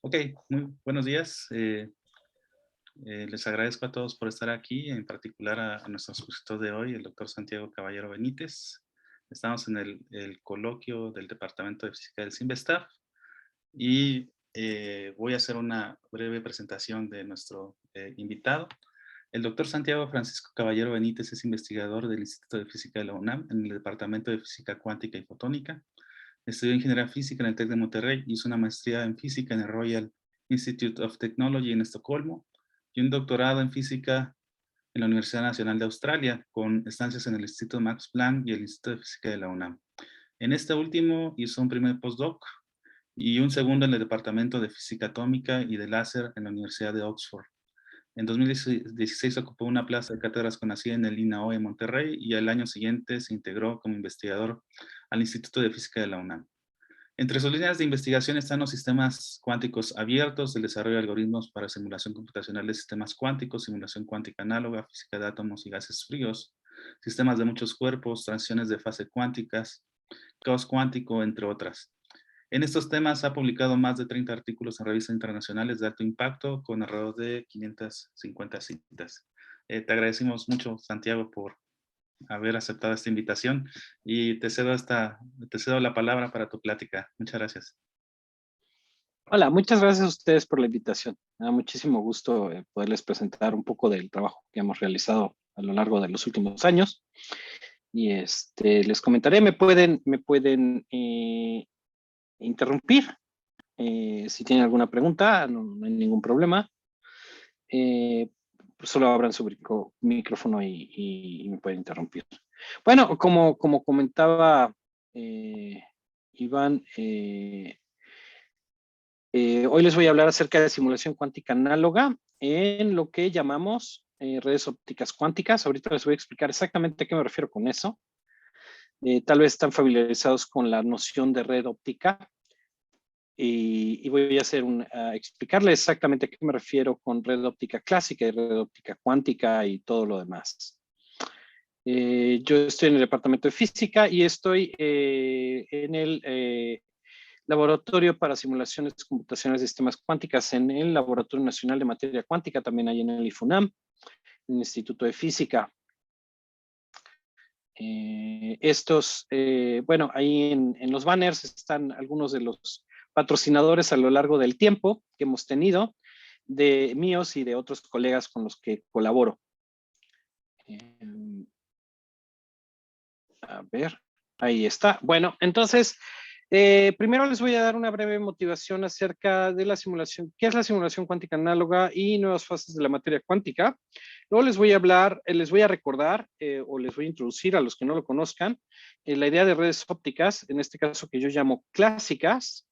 Ok, muy buenos días. Les agradezco a todos por estar aquí, en particular a nuestro expositor de hoy, el doctor Santiago Caballero Benítez. Estamos en el coloquio del Departamento de Física del CIMBESTAF y voy a hacer una breve presentación de nuestro invitado. El doctor Santiago Francisco Caballero Benítez es investigador del Instituto de Física de la UNAM en el Departamento de Física Cuántica y Fotónica. Estudió Ingeniería Física en el TEC de Monterrey, hizo una maestría en Física en el Royal Institute of Technology en Estocolmo y un doctorado en Física en la Universidad Nacional de Australia, con estancias en el Instituto Max Planck y el Instituto de Física de la UNAM. En este último hizo un primer postdoc y un segundo en el Departamento de Física Atómica y de Láser en la Universidad de Oxford. En 2016 ocupó una plaza de cátedras conocida en el INAO en Monterrey y al año siguiente se integró como investigador al Instituto de Física de la UNAM. Entre sus líneas de investigación están los sistemas cuánticos abiertos, el desarrollo de algoritmos para simulación computacional de sistemas cuánticos, simulación cuántica análoga, física de átomos y gases fríos, sistemas de muchos cuerpos, transiciones de fase cuánticas, caos cuántico, entre otras. En estos temas ha publicado más de 30 artículos en revistas internacionales de alto impacto con alrededor de 550 citas. Te agradecemos mucho, Santiago, por haber aceptado esta invitación y te cedo la palabra para tu plática. Muchas gracias. Hola, muchas gracias a ustedes por la invitación. Me da muchísimo gusto poderles presentar un poco del trabajo que hemos realizado a lo largo de los últimos años. Y les comentaré, me pueden interrumpir si tienen alguna pregunta, no hay ningún problema. Pues solo abran su micrófono y me pueden interrumpir. Bueno, como comentaba Iván, hoy les voy a hablar acerca de simulación cuántica análoga en lo que llamamos redes ópticas cuánticas. Ahorita les voy a explicar exactamente a qué me refiero con eso. Tal vez están familiarizados con la noción de red óptica y voy a explicarles exactamente a qué me refiero con red óptica clásica y red óptica cuántica y todo lo demás. Yo estoy en el departamento de física y estoy en el Laboratorio para Simulaciones Computacionales de Sistemas Cuánticas en el Laboratorio Nacional de Materia Cuántica, también hay en el IFUNAM, en el Instituto de Física. Bueno, ahí en los banners están algunos de los patrocinadores a lo largo del tiempo que hemos tenido, de míos y de otros colegas con los que colaboro. A ver, ahí está. Bueno, entonces, primero les voy a dar una breve motivación acerca de la simulación, qué es la simulación cuántica análoga y nuevas fases de la materia cuántica. Luego les voy a hablar, les voy a recordar o les voy a introducir a los que no lo conozcan la idea de redes ópticas, en este caso que yo llamo clásicas,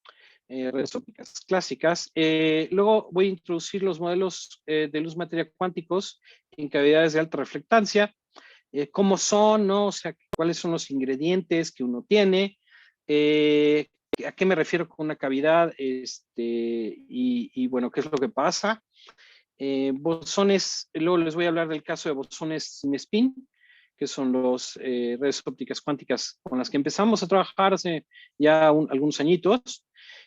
redes ópticas clásicas. Luego voy a introducir los modelos de luz materia cuánticos en cavidades de alta reflectancia, cómo son, ¿no? O sea, cuáles son los ingredientes que uno tiene, a qué me refiero con una cavidad, y bueno, qué es lo que pasa. Bosones, luego les voy a hablar del caso de bosones sin spin, que son las redes ópticas cuánticas con las que empezamos a trabajar hace ya algunos añitos.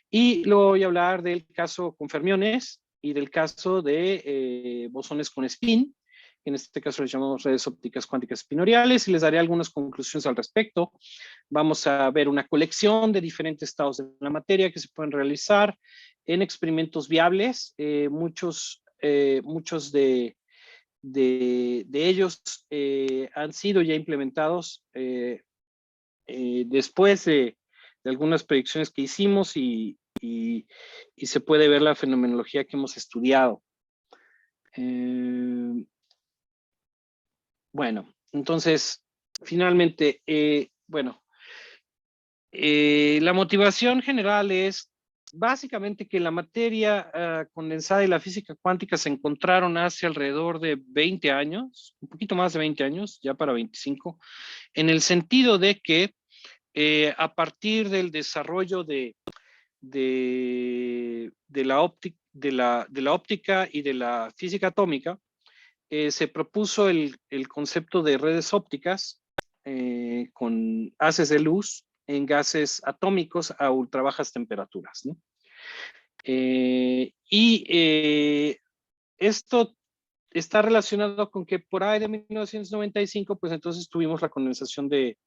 Y luego voy a hablar del caso con fermiones y del caso de bosones con spin. En este caso les llamamos redes ópticas cuánticas espinoriales y les daré algunas conclusiones al respecto. Vamos a ver una colección de diferentes estados de la materia que se pueden realizar en experimentos viables. Muchos de ellos han sido ya implementados después de algunas predicciones que hicimos y se puede ver la fenomenología que hemos estudiado. Bueno, entonces, finalmente, la motivación general es básicamente que la materia condensada y la física cuántica se encontraron hace alrededor de 20 años, un poquito más de 20 años, ya para 25, en el sentido de que a partir del desarrollo de la óptica y de la física atómica, se propuso el concepto de redes ópticas con haces de luz en gases atómicos a ultra bajas temperaturas, ¿no? Esto está relacionado con que por ahí de 1995, pues entonces tuvimos la condensación de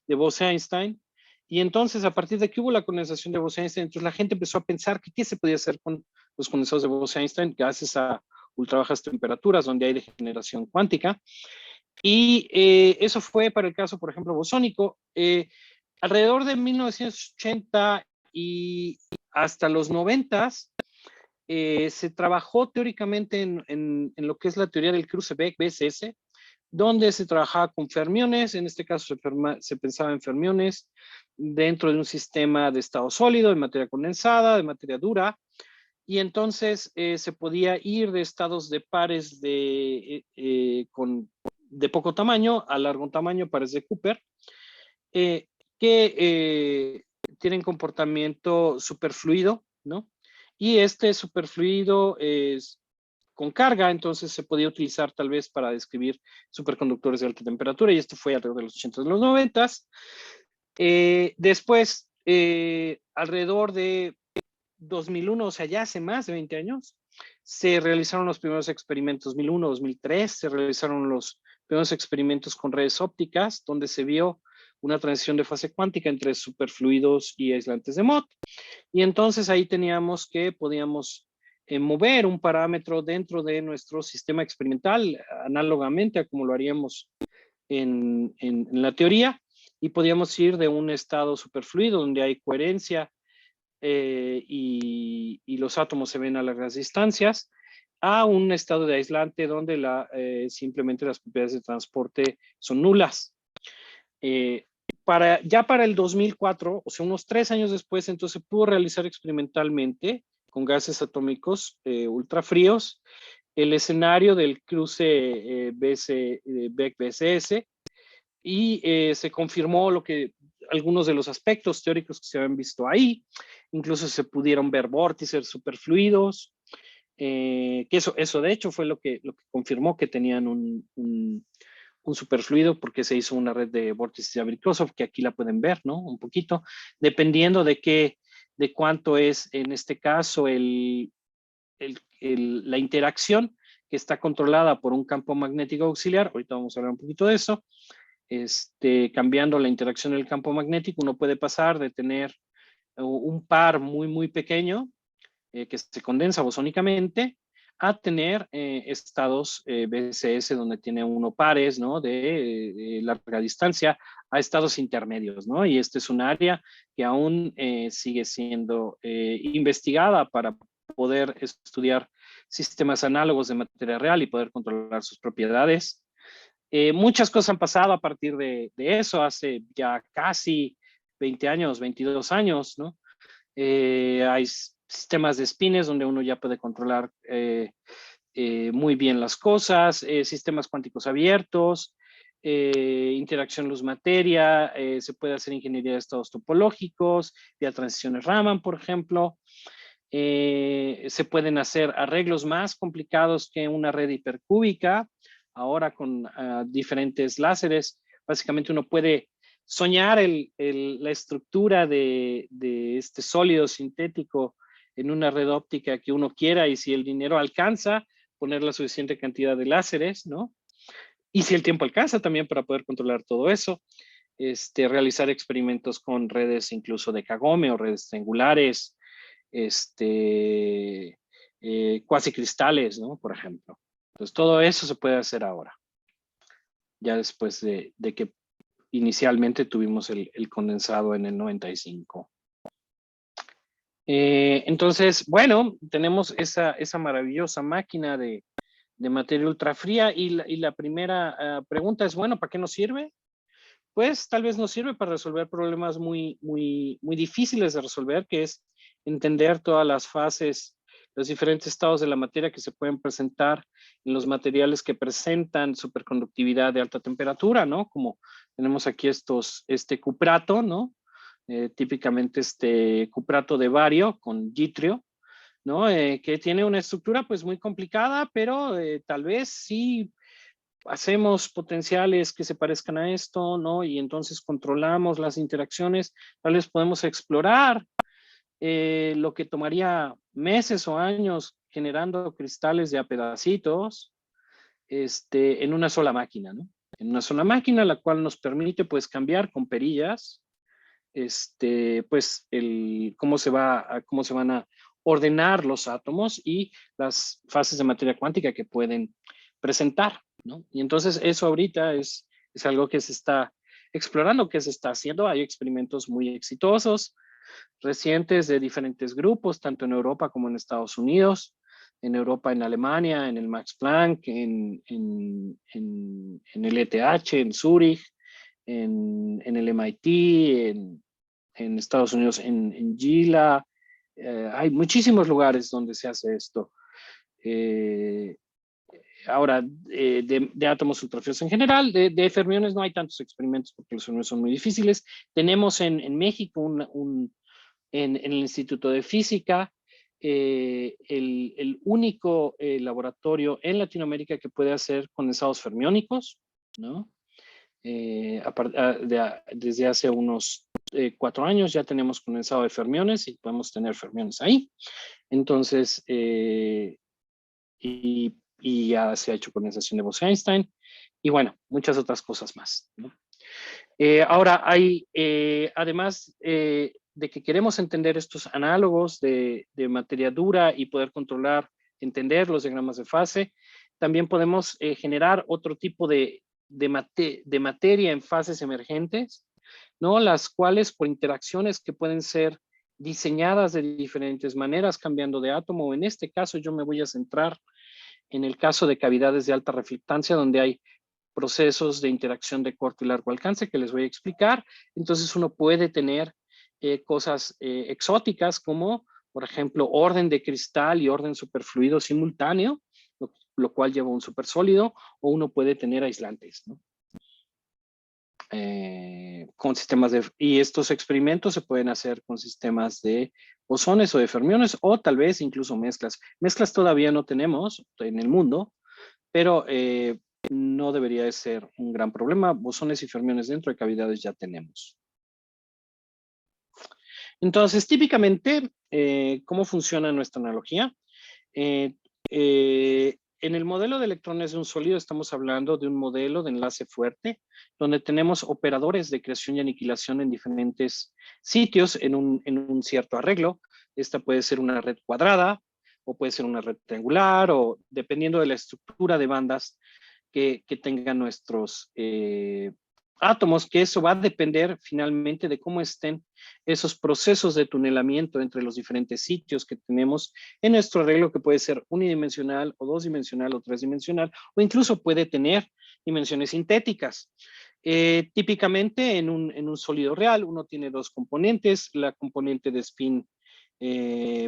Bose-Einstein. Y entonces, a partir de que hubo la condensación de Bose-Einstein, entonces la gente empezó a pensar que qué se podía hacer con los condensados de Bose-Einstein gracias a ultra bajas temperaturas, donde hay degeneración cuántica. Y eso fue para el caso, por ejemplo, bosónico. Alrededor de 1980 y hasta los 90 se trabajó teóricamente en lo que es la teoría del cruce Beck-BSS, donde se trabajaba con fermiones, en este caso se pensaba en fermiones dentro de un sistema de estado sólido, de materia condensada, de materia dura, y entonces se podía ir de estados de pares de poco tamaño a largo tamaño, pares de Cooper, que tienen comportamiento superfluido, ¿no? Y este superfluido es con carga, entonces se podía utilizar tal vez para describir superconductores de alta temperatura, y esto fue alrededor de los 80 de los 90. Después, alrededor de 2001, o sea, ya hace más de 20 años, se realizaron los primeros experimentos, 2001, 2003, se realizaron los primeros experimentos con redes ópticas, donde se vio una transición de fase cuántica entre superfluidos y aislantes de Mott. Y entonces ahí teníamos que podíamos mover un parámetro dentro de nuestro sistema experimental, análogamente a como lo haríamos en la teoría, y podíamos ir de un estado superfluido donde hay coherencia y los átomos se ven a largas distancias, a un estado de aislante donde simplemente las propiedades de transporte son nulas. Ya para el 2004, o sea, unos 3 años después, entonces se pudo realizar experimentalmente con gases atómicos ultrafríos el escenario del cruce Beck-BSS, y se confirmó algunos de los aspectos teóricos que se habían visto ahí. Incluso se pudieron ver vórtices superfluidos, que eso de hecho fue lo que confirmó que tenían un superfluido, porque se hizo una red de vórtices de Abrikosov, que aquí la pueden ver, ¿no? Un poquito, dependiendo de cuánto es, en este caso, la interacción que está controlada por un campo magnético auxiliar. Ahorita vamos a hablar un poquito de eso. Cambiando la interacción del campo magnético, uno puede pasar de tener un par muy, muy pequeño que se condensa bosónicamente a tener estados BSS donde tiene uno pares, ¿no? de larga distancia, a estados intermedios, ¿no? Y este es un área que aún sigue siendo investigada para poder estudiar sistemas análogos de materia real y poder controlar sus propiedades. Muchas cosas han pasado a partir de eso, hace ya casi 20 años, 22 años, ¿no? Hay sistemas de spines donde uno ya puede controlar muy bien las cosas, sistemas cuánticos abiertos, interacción luz-materia, se puede hacer ingeniería de estados topológicos, vía transiciones Raman, por ejemplo. Se pueden hacer arreglos más complicados que una red hipercúbica, ahora con diferentes láseres. Básicamente uno puede soñar la estructura de este sólido sintético en una red óptica que uno quiera, y si el dinero alcanza, poner la suficiente cantidad de láseres, ¿no? Y si el tiempo alcanza también para poder controlar todo eso, realizar experimentos con redes incluso de Kagome o redes triangulares, cuasicristales, ¿no? Por ejemplo. Entonces todo eso se puede hacer ahora, ya después de que inicialmente tuvimos el condensado en el 95. Entonces, bueno, tenemos esa maravillosa máquina de materia ultrafría, y la primera pregunta es, bueno, ¿para qué nos sirve? Pues tal vez nos sirve para resolver problemas muy, muy, muy difíciles de resolver, que es entender todas las fases, los diferentes estados de la materia que se pueden presentar en los materiales que presentan superconductividad de alta temperatura, ¿no? Como tenemos aquí este cuprato, ¿no? Típicamente este cuprato de bario con yitrio, ¿no? Que tiene una estructura pues muy complicada, pero tal vez sí hacemos potenciales que se parezcan a esto, ¿no? Y entonces controlamos las interacciones, tal vez podemos explorar lo que tomaría meses o años generando cristales de a pedacitos en una sola máquina, ¿no? En una sola máquina, la cual nos permite pues cambiar con perillas pues cómo se van a ordenar los átomos y las fases de materia cuántica que pueden presentar, ¿no? Y entonces eso ahorita es algo que se está explorando, que se está haciendo. Hay experimentos muy exitosos, recientes de diferentes grupos, tanto en Europa como en Estados Unidos. En Europa, en Alemania, en el Max Planck, en el ETH, en Zúrich, en el MIT, en Estados Unidos, en Gila. Hay muchísimos lugares donde se hace esto. Ahora, de átomos ultrafríos en general, de fermiones no hay tantos experimentos porque los fermiones son muy difíciles. Tenemos en México en el Instituto de Física el único laboratorio en Latinoamérica que puede hacer condensados fermiónicos, ¿no? Desde hace unos 4 años ya tenemos condensado de fermiones y podemos tener fermiones ahí. Entonces, y ya se ha hecho condensación de Bose-Einstein y bueno, muchas otras cosas más, ¿no? Ahora hay, además de que queremos entender estos análogos de materia dura y poder controlar, entender los diagramas de fase, también podemos generar otro tipo de materia en fases emergentes, ¿no? Las cuales por interacciones que pueden ser diseñadas de diferentes maneras, cambiando de átomo. En este caso yo me voy a centrar en el caso de cavidades de alta reflectancia, donde hay procesos de interacción de corto y largo alcance que les voy a explicar. Entonces uno puede tener cosas exóticas como, por ejemplo, orden de cristal y orden superfluido simultáneo, lo cual lleva a un supersólido, o uno puede tener aislantes, ¿no? Con sistemas y estos experimentos se pueden hacer con sistemas de bosones o de fermiones, o tal vez incluso mezclas. Mezclas todavía no tenemos en el mundo, pero no debería de ser un gran problema. Bosones y fermiones dentro de cavidades ya tenemos. Entonces, típicamente, ¿cómo funciona nuestra analogía? En el modelo de electrones de un sólido estamos hablando de un modelo de enlace fuerte, donde tenemos operadores de creación y aniquilación en diferentes sitios en un cierto arreglo. Esta puede ser una red cuadrada, o puede ser una red triangular, o dependiendo de la estructura de bandas que tengan nuestros átomos, que eso va a depender finalmente de cómo estén esos procesos de tunelamiento entre los diferentes sitios que tenemos en nuestro arreglo, que puede ser unidimensional o dosdimensional o tresdimensional, o incluso puede tener dimensiones sintéticas. Típicamente en un sólido real uno tiene dos componentes, la componente de spin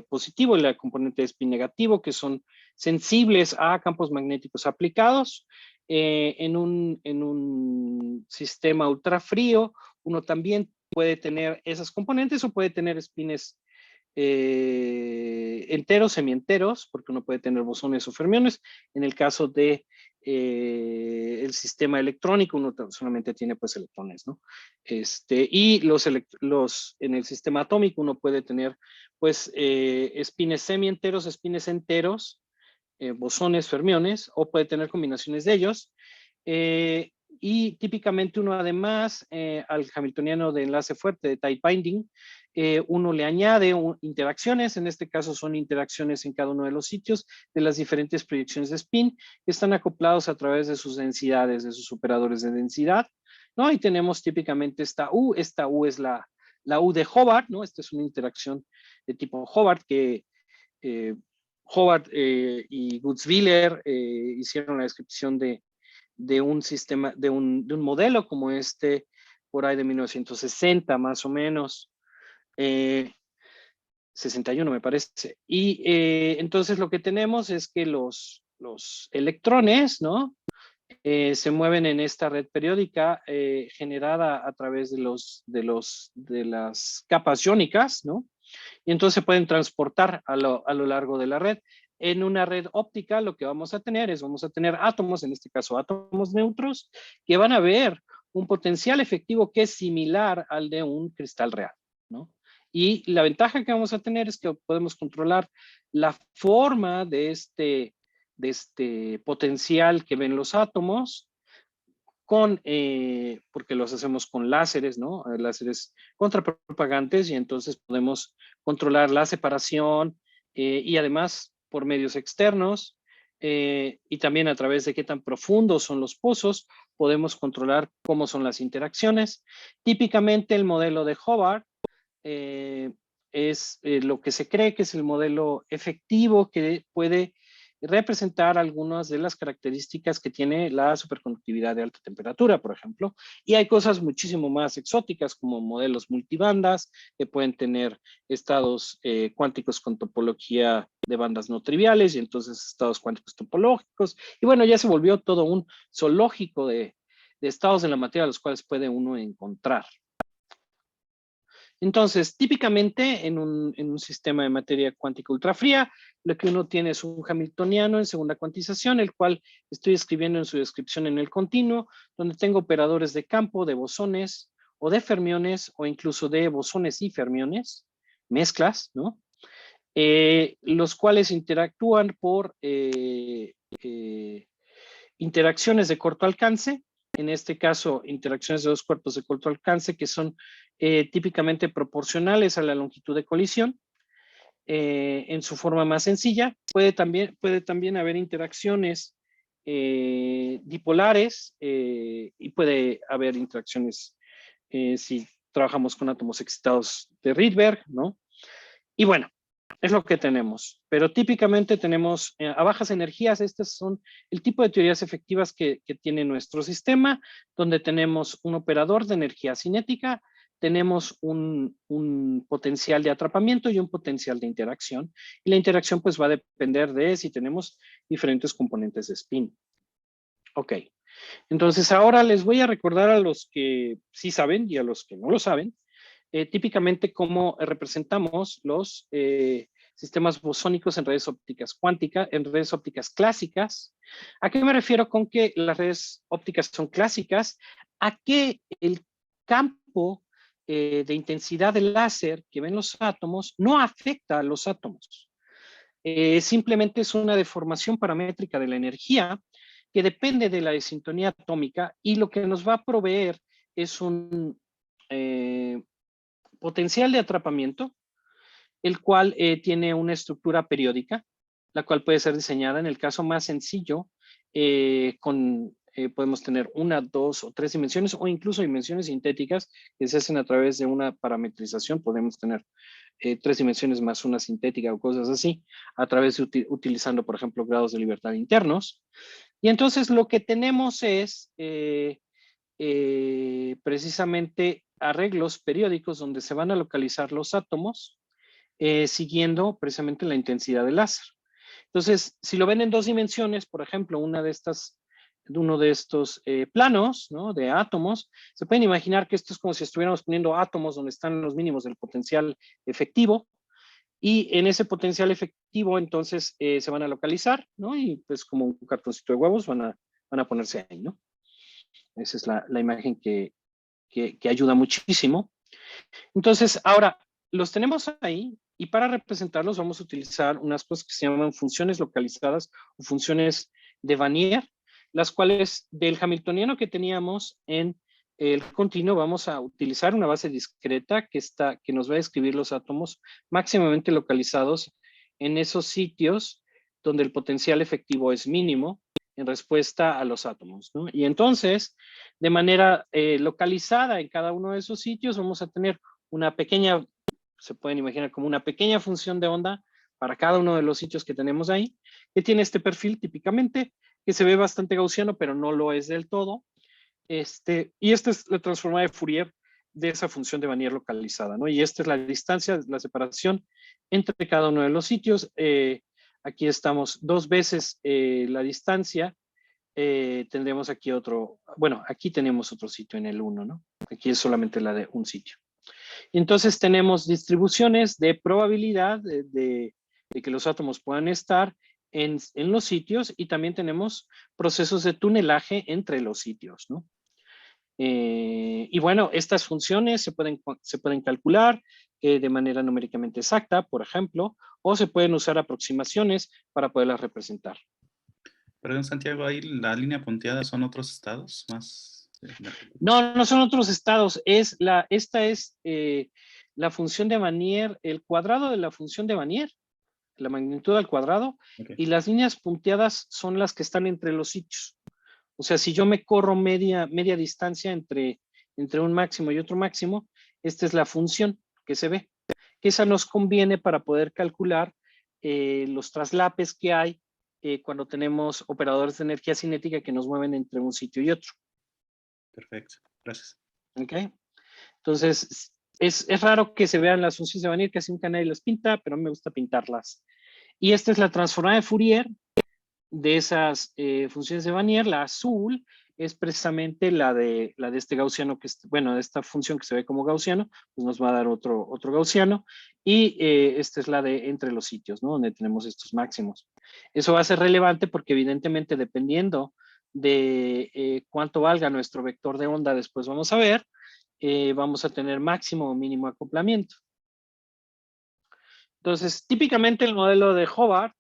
positivo y la componente de spin negativo, que son sensibles a campos magnéticos aplicados. En un sistema ultrafrío, uno también puede tener esas componentes o puede tener spines enteros, semienteros, porque uno puede tener bosones o fermiones. En el caso de el sistema electrónico, uno solamente tiene pues electrones, ¿no? Y en el sistema atómico uno puede tener pues spines semienteros, spines enteros, bosones, fermiones, o puede tener combinaciones de ellos. Y típicamente uno además al hamiltoniano de enlace fuerte de tight binding, uno le añade interacciones, en este caso son interacciones en cada uno de los sitios de las diferentes proyecciones de spin que están acoplados a través de sus densidades, de sus operadores de densidad, ¿no? Y tenemos típicamente esta U es la U de Hobart, ¿no? Esta es una interacción de tipo Hobart que Hobart y Gutzwiller hicieron la descripción de un sistema, de un modelo como este, por ahí de 1960 más o menos, 61 me parece. Y entonces lo que tenemos es que los electrones, ¿no? Se mueven en esta red periódica generada a través de las capas iónicas, ¿no? Y entonces se pueden transportar a lo largo de la red. En una red óptica lo que vamos a tener átomos, en este caso átomos neutros, que van a ver un potencial efectivo que es similar al de un cristal real, ¿no? Y la ventaja que vamos a tener es que podemos controlar la forma de este potencial que ven los átomos porque los hacemos con láseres, ¿no? Láseres contrapropagantes, y entonces podemos controlar la separación y además por medios externos y también a través de qué tan profundos son los pozos, podemos controlar cómo son las interacciones. Típicamente el modelo de Hobart es lo que se cree que es el modelo efectivo que puede representar algunas de las características que tiene la superconductividad de alta temperatura, por ejemplo. Y hay cosas muchísimo más exóticas como modelos multibandas que pueden tener estados cuánticos con topología de bandas no triviales y entonces estados cuánticos topológicos. Y bueno, ya se volvió todo un zoológico de estados de la materia a los cuales puede uno encontrar. Entonces, típicamente en un sistema de materia cuántica ultrafría, lo que uno tiene es un hamiltoniano en segunda cuantización, el cual estoy escribiendo en su descripción en el continuo, donde tengo operadores de campo, de bosones, o de fermiones, o incluso de bosones y fermiones, mezclas, ¿no? Los cuales interactúan por interacciones de corto alcance, en este caso interacciones de dos cuerpos de corto alcance que son típicamente proporcionales a la longitud de colisión en su forma más sencilla. Puede también haber interacciones dipolares y puede haber interacciones si trabajamos con átomos excitados de Rydberg, ¿no? Y bueno, es lo que tenemos, pero típicamente tenemos a bajas energías. Estas son el tipo de teorías efectivas que tiene nuestro sistema, donde tenemos un operador de energía cinética, tenemos un potencial de atrapamiento y un potencial de interacción, y la interacción pues va a depender de si tenemos diferentes componentes de spin. Ok, entonces ahora les voy a recordar a los que sí saben y a los que no lo saben, típicamente cómo representamos los sistemas bosónicos en redes ópticas cuánticas, en redes ópticas clásicas. ¿A qué me refiero con que las redes ópticas son clásicas? A que el campo de intensidad del láser que ven los átomos no afecta a los átomos. Simplemente es una deformación paramétrica de la energía que depende de la desintonía atómica, y lo que nos va a proveer es un potencial de atrapamiento, el cual tiene una estructura periódica, la cual puede ser diseñada en el caso más sencillo, podemos tener una, dos o tres dimensiones, o incluso dimensiones sintéticas que se hacen a través de una parametrización. Podemos tener tres dimensiones más una sintética o cosas así, a través de utilizando, por ejemplo, grados de libertad internos. Y entonces lo que tenemos es precisamente arreglos periódicos donde se van a localizar los átomos siguiendo precisamente la intensidad del láser. Entonces, si lo ven en dos dimensiones, por ejemplo, uno de estos planos, ¿no?, de átomos, se pueden imaginar que esto es como si estuviéramos poniendo átomos donde están los mínimos del potencial efectivo, y en ese potencial efectivo entonces se van a localizar, ¿no? Y pues como un cartoncito de huevos van a ponerse ahí, ¿no? Esa es la imagen que ayuda muchísimo. Entonces, ahora, los tenemos ahí, y para representarlos vamos a utilizar unas cosas que se llaman funciones localizadas o funciones de Wannier, las cuales del hamiltoniano que teníamos en el continuo vamos a utilizar una base discreta que nos va a describir los átomos máximamente localizados en esos sitios donde el potencial efectivo es mínimo en respuesta a los átomos, ¿no? Y entonces, de manera localizada en cada uno de esos sitios, vamos a tener una pequeña, se pueden imaginar como una pequeña función de onda para cada uno de los sitios que tenemos ahí, que tiene este perfil típicamente, que se ve bastante gaussiano, pero no lo es del todo. Y esta es la transformada de Fourier de esa función de Wannier localizada, ¿no? Y esta es la distancia, la separación entre cada uno de los sitios. Aquí estamos dos veces la distancia. Tendremos aquí otro, bueno, aquí tenemos otro sitio en el 1, ¿no? Aquí es solamente la de un sitio. Entonces tenemos distribuciones de probabilidad de que los átomos puedan estar en los sitios, y también tenemos procesos de tunelaje entre los sitios, ¿no? Y bueno, estas funciones se pueden calcular de manera numéricamente exacta, por ejemplo, o se pueden usar aproximaciones para poderlas representar. Perdón, Santiago, ahí la línea punteada son otros estados más energéticos. No, no son otros estados. Esta es la función de Wannier, el cuadrado de la función de Wannier, la magnitud al cuadrado, Okay. y las líneas punteadas son las que están entre los sitios. O sea, si yo me corro media distancia entre un máximo y otro máximo, esta es la función que se ve. Esa nos conviene para poder calcular los traslapes que hay cuando tenemos operadores de energía cinética que nos mueven entre un sitio y otro. Perfecto, gracias. ¿Ok? Entonces, es raro que se vean las funciones de Wannier, casi nunca nadie las pinta, pero a mí me gusta pintarlas. Y esta es la transformada de Fourier de esas funciones de Wannier. La azul es precisamente la de este gaussiano, bueno, de esta función que se ve como gaussiano, pues nos va a dar otro gaussiano. Y esta es la de entre los sitios, ¿no? Donde tenemos estos máximos. Eso va a ser relevante porque evidentemente dependiendo de cuánto valga nuestro vector de onda, después vamos a ver, vamos a tener máximo o mínimo acoplamiento. Entonces, típicamente el modelo de Hobart,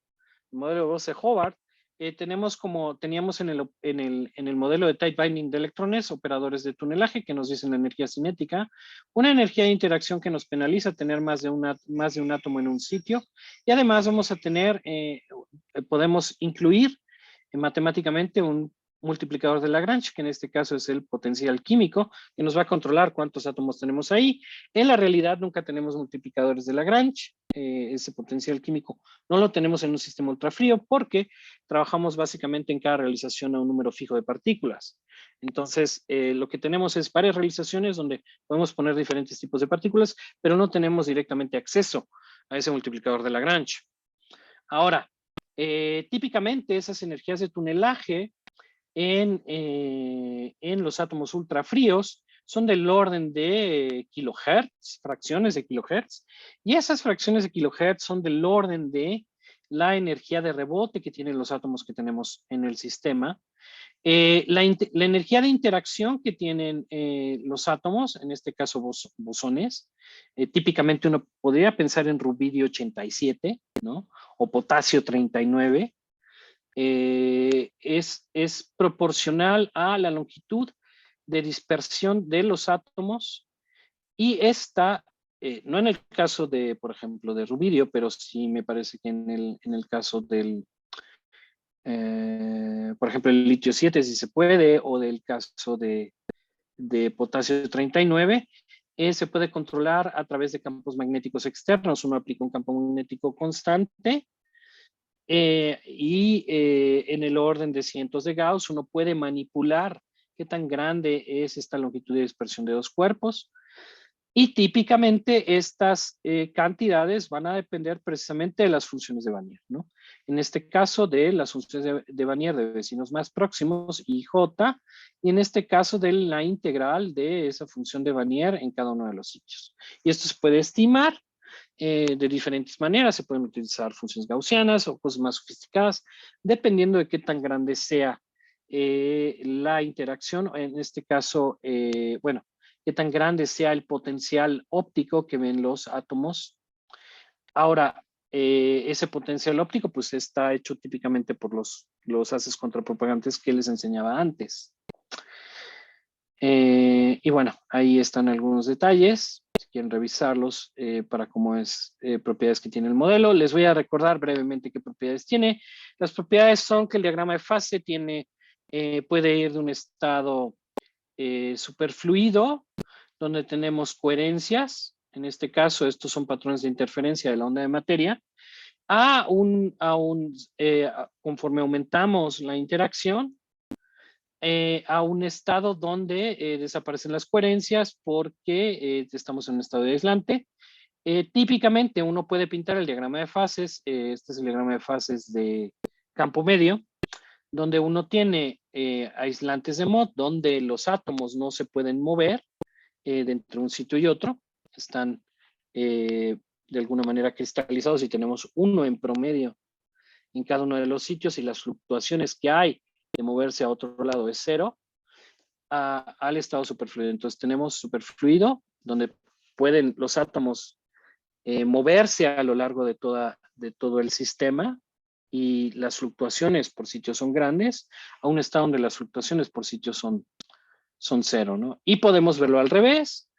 el modelo de Bose-Hobart, teníamos en el modelo de tight binding de electrones, operadores de tunelaje que nos dicen la energía cinética, una energía de interacción que nos penaliza tener más de un átomo en un sitio, y además vamos a tener, podemos incluir matemáticamente un multiplicador de Lagrange, que en este caso es el potencial químico, que nos va a controlar cuántos átomos tenemos ahí. En la realidad nunca tenemos multiplicadores de Lagrange, ese potencial químico no lo tenemos en un sistema ultrafrío porque trabajamos básicamente en cada realización a un número fijo de partículas. Entonces, lo que tenemos es varias realizaciones donde podemos poner diferentes tipos de partículas, pero no tenemos directamente acceso a ese multiplicador de Lagrange. Ahora, típicamente esas energías de tunelaje en los átomos ultrafríos son del orden de kilohertz, fracciones de kilohertz, y esas fracciones de kilohertz son del orden de la energía de rebote que tienen los átomos que tenemos en el sistema. La energía de interacción que tienen los átomos, en este caso bosones, típicamente uno podría pensar en rubidio 87, ¿no? O potasio 39, es proporcional a la longitud de dispersión de los átomos, y esta, no en el caso de, por ejemplo, de rubidio, pero sí me parece que en el caso del, por ejemplo, el litio 7, si se puede, o del caso de potasio 39, se puede controlar a través de campos magnéticos externos. Uno aplica un campo magnético constante en el orden de cientos de Gauss uno puede manipular qué tan grande es esta longitud de dispersión de dos cuerpos. Y típicamente estas cantidades van a depender precisamente de las funciones de Wannier, ¿no? En este caso de las funciones de Wannier de vecinos más próximos, IJ, y en este caso de la integral de esa función de Wannier en cada uno de los sitios. Y esto se puede estimar de diferentes maneras. Se pueden utilizar funciones gaussianas o cosas más sofisticadas, dependiendo de qué tan grande sea la interacción. En este caso, bueno, qué tan grande sea el potencial óptico que ven los átomos. Ahora, ese potencial óptico pues está hecho típicamente por los haces contrapropagantes que les enseñaba antes. Y bueno, ahí están algunos detalles, si quieren revisarlos para cómo es propiedades que tiene el modelo. Les voy a recordar brevemente qué propiedades tiene. Las propiedades son que el diagrama de fase puede ir de un estado superfluido, donde tenemos coherencias, en este caso estos son patrones de interferencia de la onda de materia, conforme aumentamos la interacción, a un estado donde desaparecen las coherencias porque estamos en un estado de aislante. Típicamente uno puede pintar el diagrama de fases, este es el diagrama de fases de campo medio, donde uno tiene aislantes de Mott, donde los átomos no se pueden mover de un sitio y otro, están de alguna manera cristalizados y tenemos uno en promedio en cada uno de los sitios y las fluctuaciones que hay de moverse a otro lado es cero. al estado superfluido. Entonces tenemos superfluido, donde pueden los átomos moverse a lo largo de todo el sistema y las fluctuaciones por sitios son grandes, a un estado donde las fluctuaciones por sitios son cero, ¿no? Y podemos verlo al revés,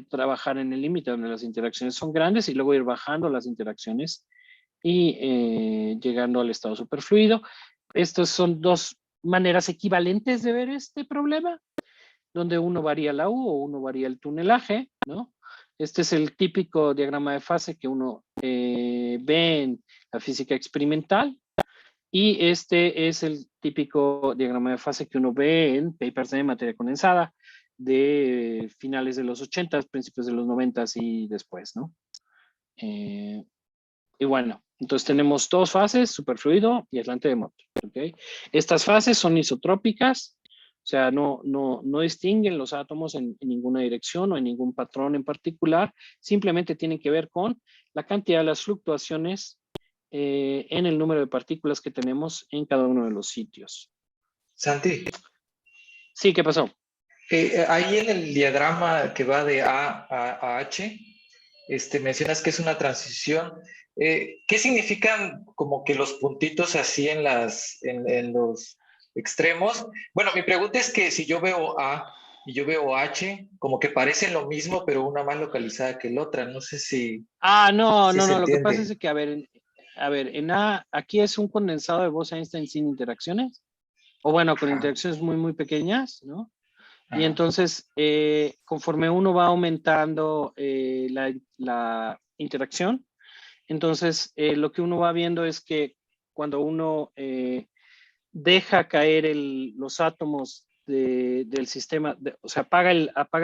trabajar en el límite donde las interacciones son grandes y luego ir bajando las interacciones y llegando al estado superfluido. Estas son dos maneras equivalentes de ver este problema, donde uno varía la U o uno varía el tunelaje, ¿no? Este es el típico diagrama de fase que uno ve en la física experimental y este es el típico diagrama de fase que uno ve en papers de materia condensada de finales de los 80, principios de los 90 y después, ¿no? Y bueno, entonces tenemos dos fases, superfluido y aislante de moto, ¿ok? Estas fases son isotrópicas, o sea, no distinguen los átomos en ninguna dirección o en ningún patrón en particular, simplemente tienen que ver con la cantidad de las fluctuaciones en el número de partículas que tenemos en cada uno de los sitios. Santi. Sí, ¿qué pasó? Ahí en el diagrama que va de A a H, mencionas que es una transición. ¿Qué significan como que los puntitos así en los extremos? Bueno, mi pregunta es que si yo veo A y yo veo H, como que parecen lo mismo, pero una más localizada que la otra. No sé si... No, si se lo que pasa entiende. es que, a ver, en A, aquí es un condensado de Bose-Einstein sin interacciones, o bueno, con interacciones muy, muy pequeñas, ¿no? Y entonces, conforme uno va aumentando la interacción, entonces lo que uno va viendo es que cuando uno deja caer los átomos del sistema, o sea, apaga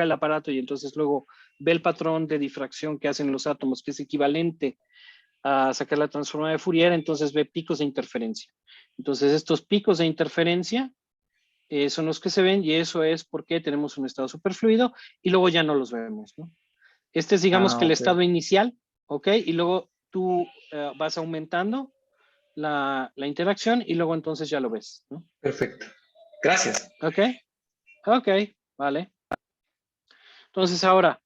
el aparato y entonces luego ve el patrón de difracción que hacen los átomos, que es equivalente a sacar la transformada de Fourier, entonces ve picos de interferencia. Entonces, estos picos de interferencia son los que se ven y eso es porque tenemos un estado superfluido y luego ya no los vemos, ¿no? Este es, digamos, que el estado inicial, ¿ok? Y luego tú vas aumentando la interacción y luego entonces ya lo ves, ¿no? Perfecto. Gracias. ¿Ok? Ok, vale. Entonces ahora,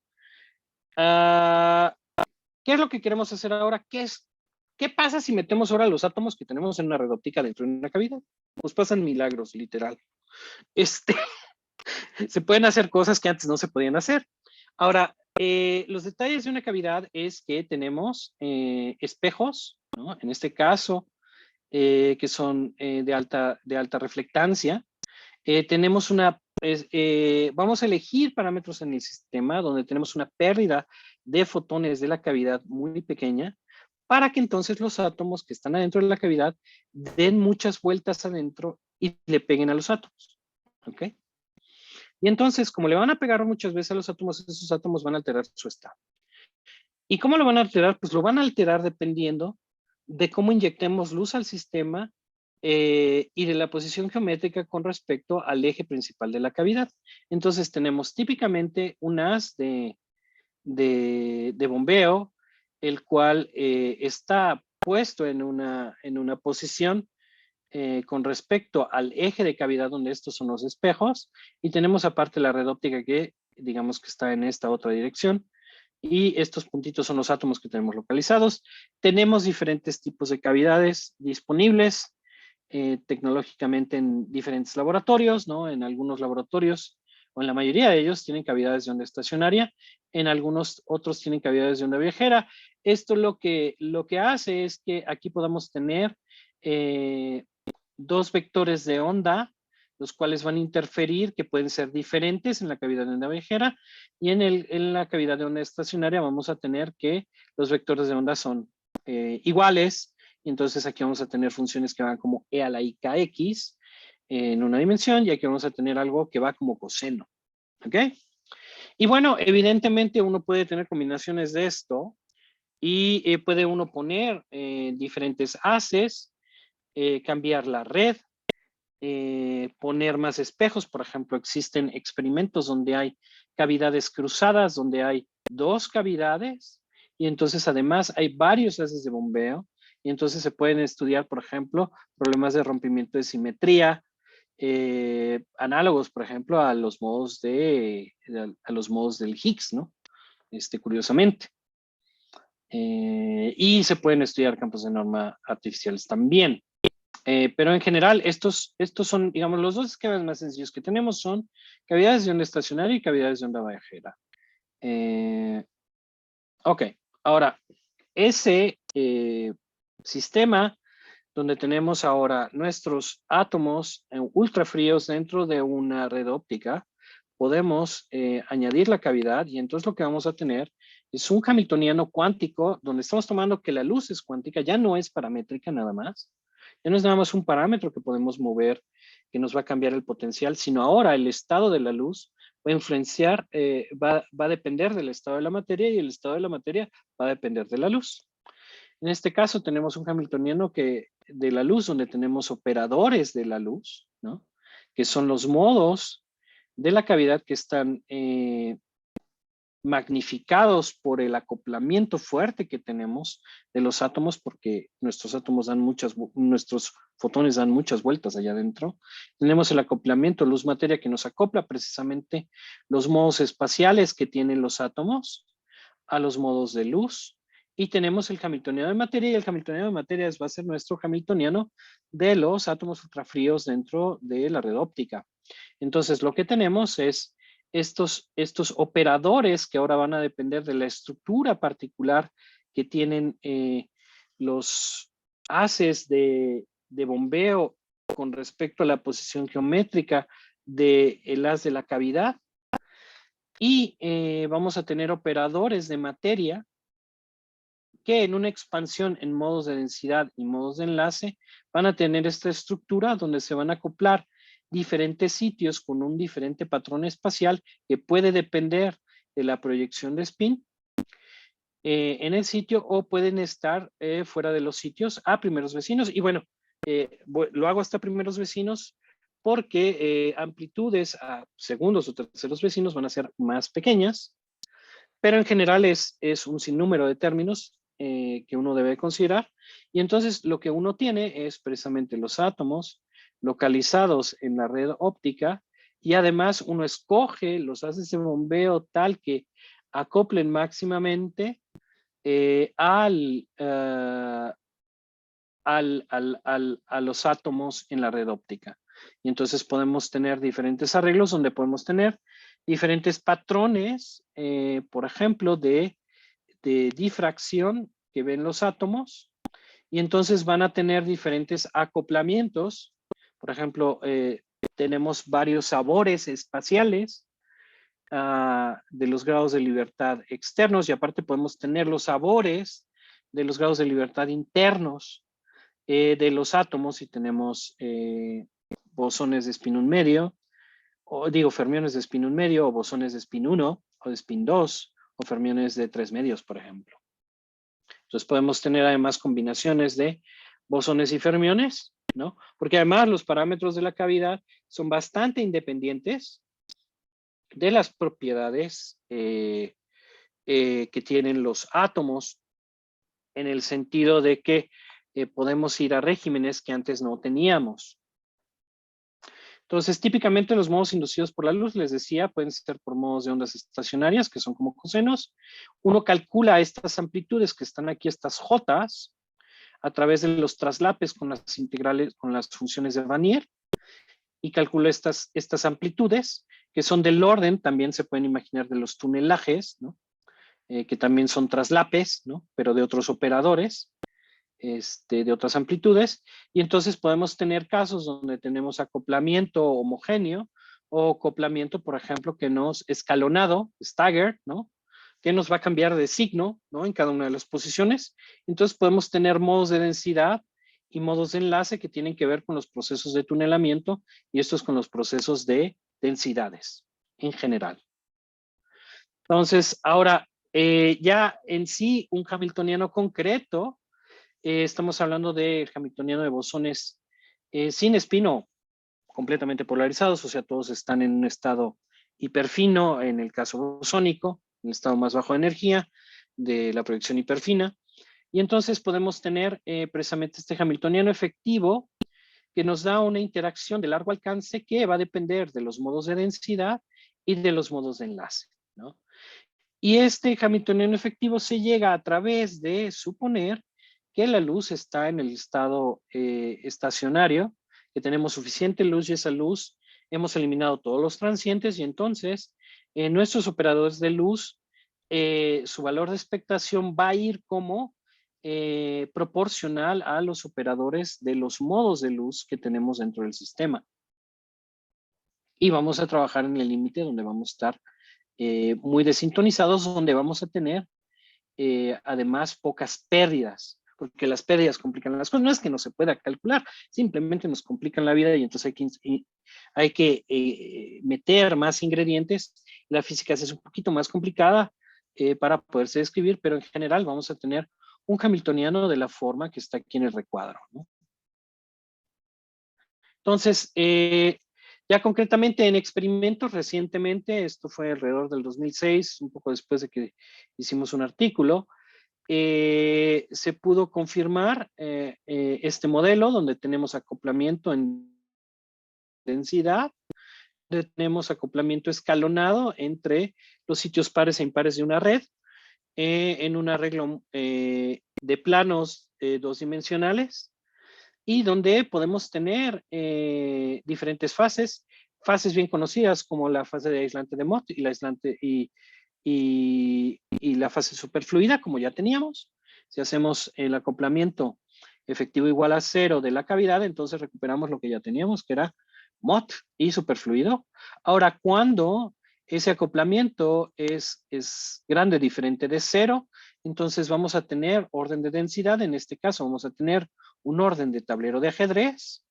¿qué es lo que queremos hacer ahora? ¿Qué pasa si metemos ahora los átomos que tenemos en una red óptica dentro de una cavidad? Pues pasan milagros, literal. Se pueden hacer cosas que antes no se podían hacer. Ahora, los detalles de una cavidad es que tenemos espejos, ¿no? En este caso, que son de alta reflectancia. Tenemos vamos a elegir parámetros en el sistema donde tenemos una pérdida de fotones de la cavidad muy pequeña para que entonces los átomos que están adentro de la cavidad den muchas vueltas adentro y le peguen a los átomos. ¿Ok? Y entonces, como le van a pegar muchas veces a los átomos, esos átomos van a alterar su estado. ¿Y cómo lo van a alterar? Pues lo van a alterar dependiendo de cómo inyectemos luz al sistema y de la posición geométrica con respecto al eje principal de la cavidad. Entonces tenemos típicamente un haz de bombeo, el cual está puesto en una posición con respecto al eje de cavidad donde estos son los espejos y tenemos aparte la red óptica que digamos que está en esta otra dirección y estos puntitos son los átomos que tenemos localizados. Tenemos diferentes tipos de cavidades disponibles tecnológicamente en diferentes laboratorios, ¿no? En algunos laboratorios o en la mayoría de ellos tienen cavidades de onda estacionaria, en algunos otros tienen cavidades de onda viajera. Esto lo que hace es que aquí podamos tener dos vectores de onda, los cuales van a interferir, que pueden ser diferentes en la cavidad de onda viajera, y en la cavidad de onda estacionaria vamos a tener que los vectores de onda son iguales, y entonces aquí vamos a tener funciones que van como e a la i kx en una dimensión, y aquí vamos a tener algo que va como coseno. ¿Ok? Y bueno, evidentemente uno puede tener combinaciones de esto, y puede uno poner diferentes haces, cambiar la red, poner más espejos. Por ejemplo, existen experimentos donde hay cavidades cruzadas, donde hay dos cavidades y entonces además hay varios haces de bombeo y entonces se pueden estudiar, por ejemplo, problemas de rompimiento de simetría análogos, por ejemplo, a los modos del Higgs, ¿no? Curiosamente. Y se pueden estudiar campos de norma artificiales también. Pero en general, estos son, digamos, los dos esquemas más sencillos que tenemos son cavidades de onda estacionaria y cavidades de onda viajera. Ok, ahora, ese sistema donde tenemos ahora nuestros átomos ultrafríos dentro de una red óptica, podemos añadir la cavidad y entonces lo que vamos a tener es un hamiltoniano cuántico donde estamos tomando que la luz es cuántica, ya no es paramétrica nada más, ya no es nada más un parámetro que podemos mover que nos va a cambiar el potencial, sino ahora el estado de la luz va a influenciar, va a depender del estado de la materia y el estado de la materia va a depender de la luz. En este caso tenemos un hamiltoniano de la luz donde tenemos operadores de la luz, ¿no? Que son los modos de la cavidad que están magnificados por el acoplamiento fuerte que tenemos de los átomos, porque nuestros fotones dan muchas vueltas allá adentro. Tenemos el acoplamiento luz-materia que nos acopla precisamente los modos espaciales que tienen los átomos a los modos de luz. Y tenemos el hamiltoniano de materia, y el hamiltoniano de materia va a ser nuestro hamiltoniano de los átomos ultrafríos dentro de la red óptica. Entonces, lo que tenemos es estos operadores que ahora van a depender de la estructura particular que tienen los haces de bombeo con respecto a la posición geométrica del haz de la cavidad. Y vamos a tener operadores de materia que en una expansión en modos de densidad y modos de enlace van a tener esta estructura donde se van a acoplar diferentes sitios con un diferente patrón espacial que puede depender de la proyección de spin en el sitio o pueden estar fuera de los sitios a primeros vecinos. Y bueno, lo hago hasta primeros vecinos porque amplitudes a segundos o terceros vecinos van a ser más pequeñas, pero en general es un sinnúmero de términos que uno debe considerar. Y entonces lo que uno tiene es precisamente los átomos localizados en la red óptica y además uno escoge los haces de bombeo tal que acoplen máximamente a los átomos en la red óptica. Y entonces podemos tener diferentes arreglos donde podemos tener diferentes patrones, por ejemplo, de difracción que ven los átomos, y entonces van a tener diferentes acoplamientos. Por ejemplo, tenemos varios sabores espaciales de los grados de libertad externos, y aparte podemos tener los sabores de los grados de libertad internos de los átomos, y tenemos bosones de spin 1 medio, o digo fermiones de spin 1 medio, o bosones de spin 1 o de spin 2, o fermiones de 3 medios, por ejemplo. Entonces podemos tener además combinaciones de bosones y fermiones, ¿no? Porque además los parámetros de la cavidad son bastante independientes de las propiedades que tienen los átomos, en el sentido de que podemos ir a regímenes que antes no teníamos. Entonces, típicamente los modos inducidos por la luz, les decía, pueden ser por modos de ondas estacionarias, que son como cosenos. Uno calcula estas amplitudes que están aquí, estas Jotas, a través de los traslapes con las integrales, con las funciones de Vanier, y calcula estas amplitudes, que son del orden, también se pueden imaginar, de los tunelajes, ¿no? Que también son traslapes, ¿no? Pero de otros operadores. De otras amplitudes, y entonces podemos tener casos donde tenemos acoplamiento homogéneo o acoplamiento, por ejemplo, que nos escalonado, staggered, ¿no? Que nos va a cambiar de signo, ¿no? En cada una de las posiciones. Entonces podemos tener modos de densidad y modos de enlace que tienen que ver con los procesos de tunelamiento, y estos con los procesos de densidades en general. Entonces, ahora, ya en sí, un hamiltoniano concreto, estamos hablando del hamiltoniano de bosones sin espino, completamente polarizados, o sea, todos están en un estado hiperfino, en el caso bosónico, en el estado más bajo de energía de la proyección hiperfina. Y entonces podemos tener precisamente este hamiltoniano efectivo que nos da una interacción de largo alcance que va a depender de los modos de densidad y de los modos de enlace, ¿no? Y este hamiltoniano efectivo se llega a través de suponer que la luz está en el estado estacionario, que tenemos suficiente luz y esa luz hemos eliminado todos los transientes y entonces nuestros operadores de luz, su valor de expectación va a ir como proporcional a los operadores de los modos de luz que tenemos dentro del sistema. Y vamos a trabajar en el límite donde vamos a estar muy desintonizados, donde vamos a tener además pocas pérdidas, porque las pérdidas complican las cosas. No es que no se pueda calcular, simplemente nos complican la vida y entonces hay que meter más ingredientes. La física es un poquito más complicada para poderse describir, pero en general vamos a tener un hamiltoniano de la forma que está aquí en el recuadro, ¿no? Entonces, ya concretamente en experimentos recientemente, esto fue alrededor del 2006, un poco después de que hicimos un artículo, se pudo confirmar este modelo donde tenemos acoplamiento en densidad, donde tenemos acoplamiento escalonado entre los sitios pares e impares de una red, en un arreglo de planos dos dimensionales, y donde podemos tener diferentes fases bien conocidas como la fase de aislante de Mott y la aislante y la fase superfluida, como ya teníamos. Si hacemos el acoplamiento efectivo igual a 0 de la cavidad, entonces recuperamos lo que ya teníamos, que era Mott y superfluido. Ahora, cuando ese acoplamiento es grande, diferente de 0, entonces vamos a tener orden de densidad. En este caso vamos a tener un orden de tablero de ajedrez,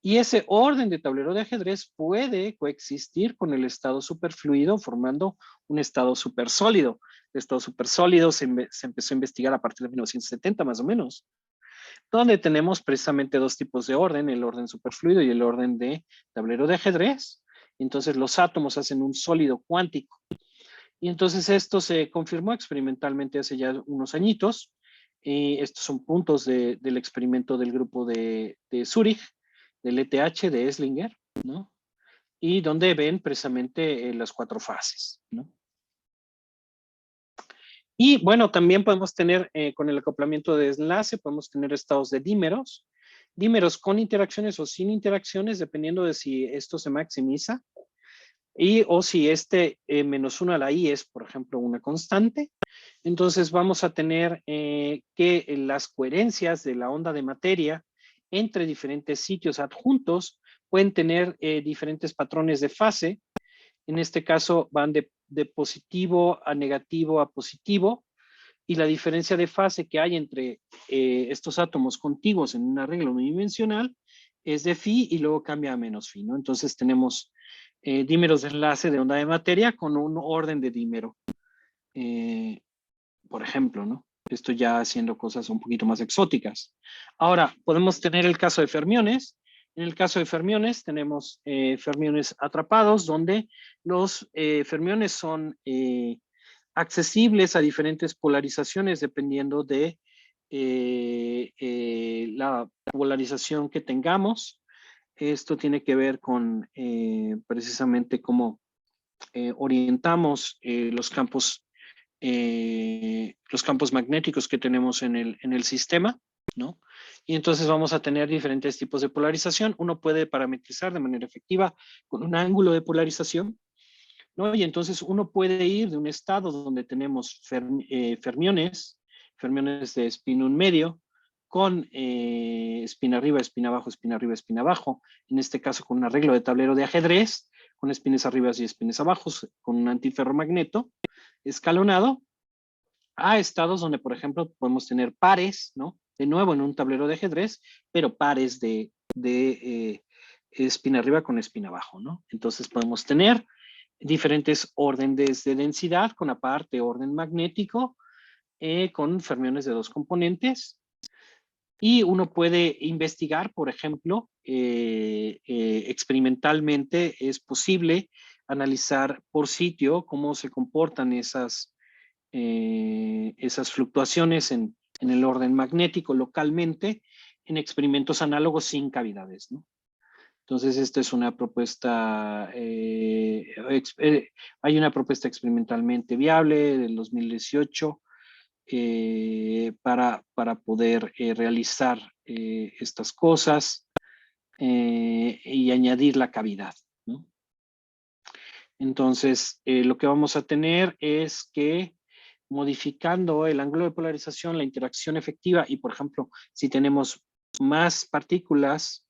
y ese orden de tablero de ajedrez puede coexistir con el estado superfluido formando un estado supersólido. El estado supersólido se empezó a investigar a partir de 1970 más o menos, donde tenemos precisamente dos tipos de orden, el orden superfluido y el orden de tablero de ajedrez. Entonces los átomos hacen un sólido cuántico. Y entonces esto se confirmó experimentalmente hace ya unos añitos. Y estos son puntos del experimento del grupo de Zurich, del ETH, de Eslinger, ¿no? Y donde ven precisamente las cuatro fases, ¿no? Y bueno, también podemos tener con el acoplamiento de enlace, podemos tener estados de dímeros con interacciones o sin interacciones, dependiendo de si esto se maximiza, o si -1 a la i es, por ejemplo, una constante. Entonces vamos a tener que las coherencias de la onda de materia entre diferentes sitios adjuntos pueden tener diferentes patrones de fase. En este caso van de positivo a negativo a positivo, y la diferencia de fase que hay entre estos átomos contiguos en un arreglo unidimensional es de phi y luego cambia a menos phi, ¿no? Entonces tenemos dímeros de enlace de onda de materia con un orden de dímero, por ejemplo, ¿no? Esto ya haciendo cosas un poquito más exóticas. Ahora, podemos tener el caso de fermiones. En el caso de fermiones tenemos fermiones atrapados, donde los fermiones son accesibles a diferentes polarizaciones dependiendo de la polarización que tengamos. Esto tiene que ver con precisamente cómo orientamos los campos magnéticos que tenemos en el sistema, ¿no? Y entonces vamos a tener diferentes tipos de polarización. Uno puede parametrizar de manera efectiva con un ángulo de polarización, ¿no? Y entonces uno puede ir de un estado donde tenemos fermiones de spin 1 medio, con spin arriba, spin abajo, spin arriba, spin abajo, en este caso con un arreglo de tablero de ajedrez, con espines arriba y espines abajo, con un antiferromagneto escalonado, a estados donde, por ejemplo, podemos tener pares, ¿no? De nuevo en un tablero de ajedrez, pero pares de espina arriba con espina abajo, ¿no? Entonces podemos tener diferentes órdenes de densidad con aparte orden magnético, con fermiones de dos componentes. Y uno puede investigar, por ejemplo, experimentalmente es posible analizar por sitio cómo se comportan esas fluctuaciones en en el orden magnético localmente en experimentos análogos sin cavidades, ¿no? Entonces, esta es una propuesta, hay una propuesta experimentalmente viable del 2018 para poder realizar estas cosas y añadir la cavidad, ¿no? Entonces, lo que vamos a tener es que modificando el ángulo de polarización, la interacción efectiva y, por ejemplo, si tenemos más partículas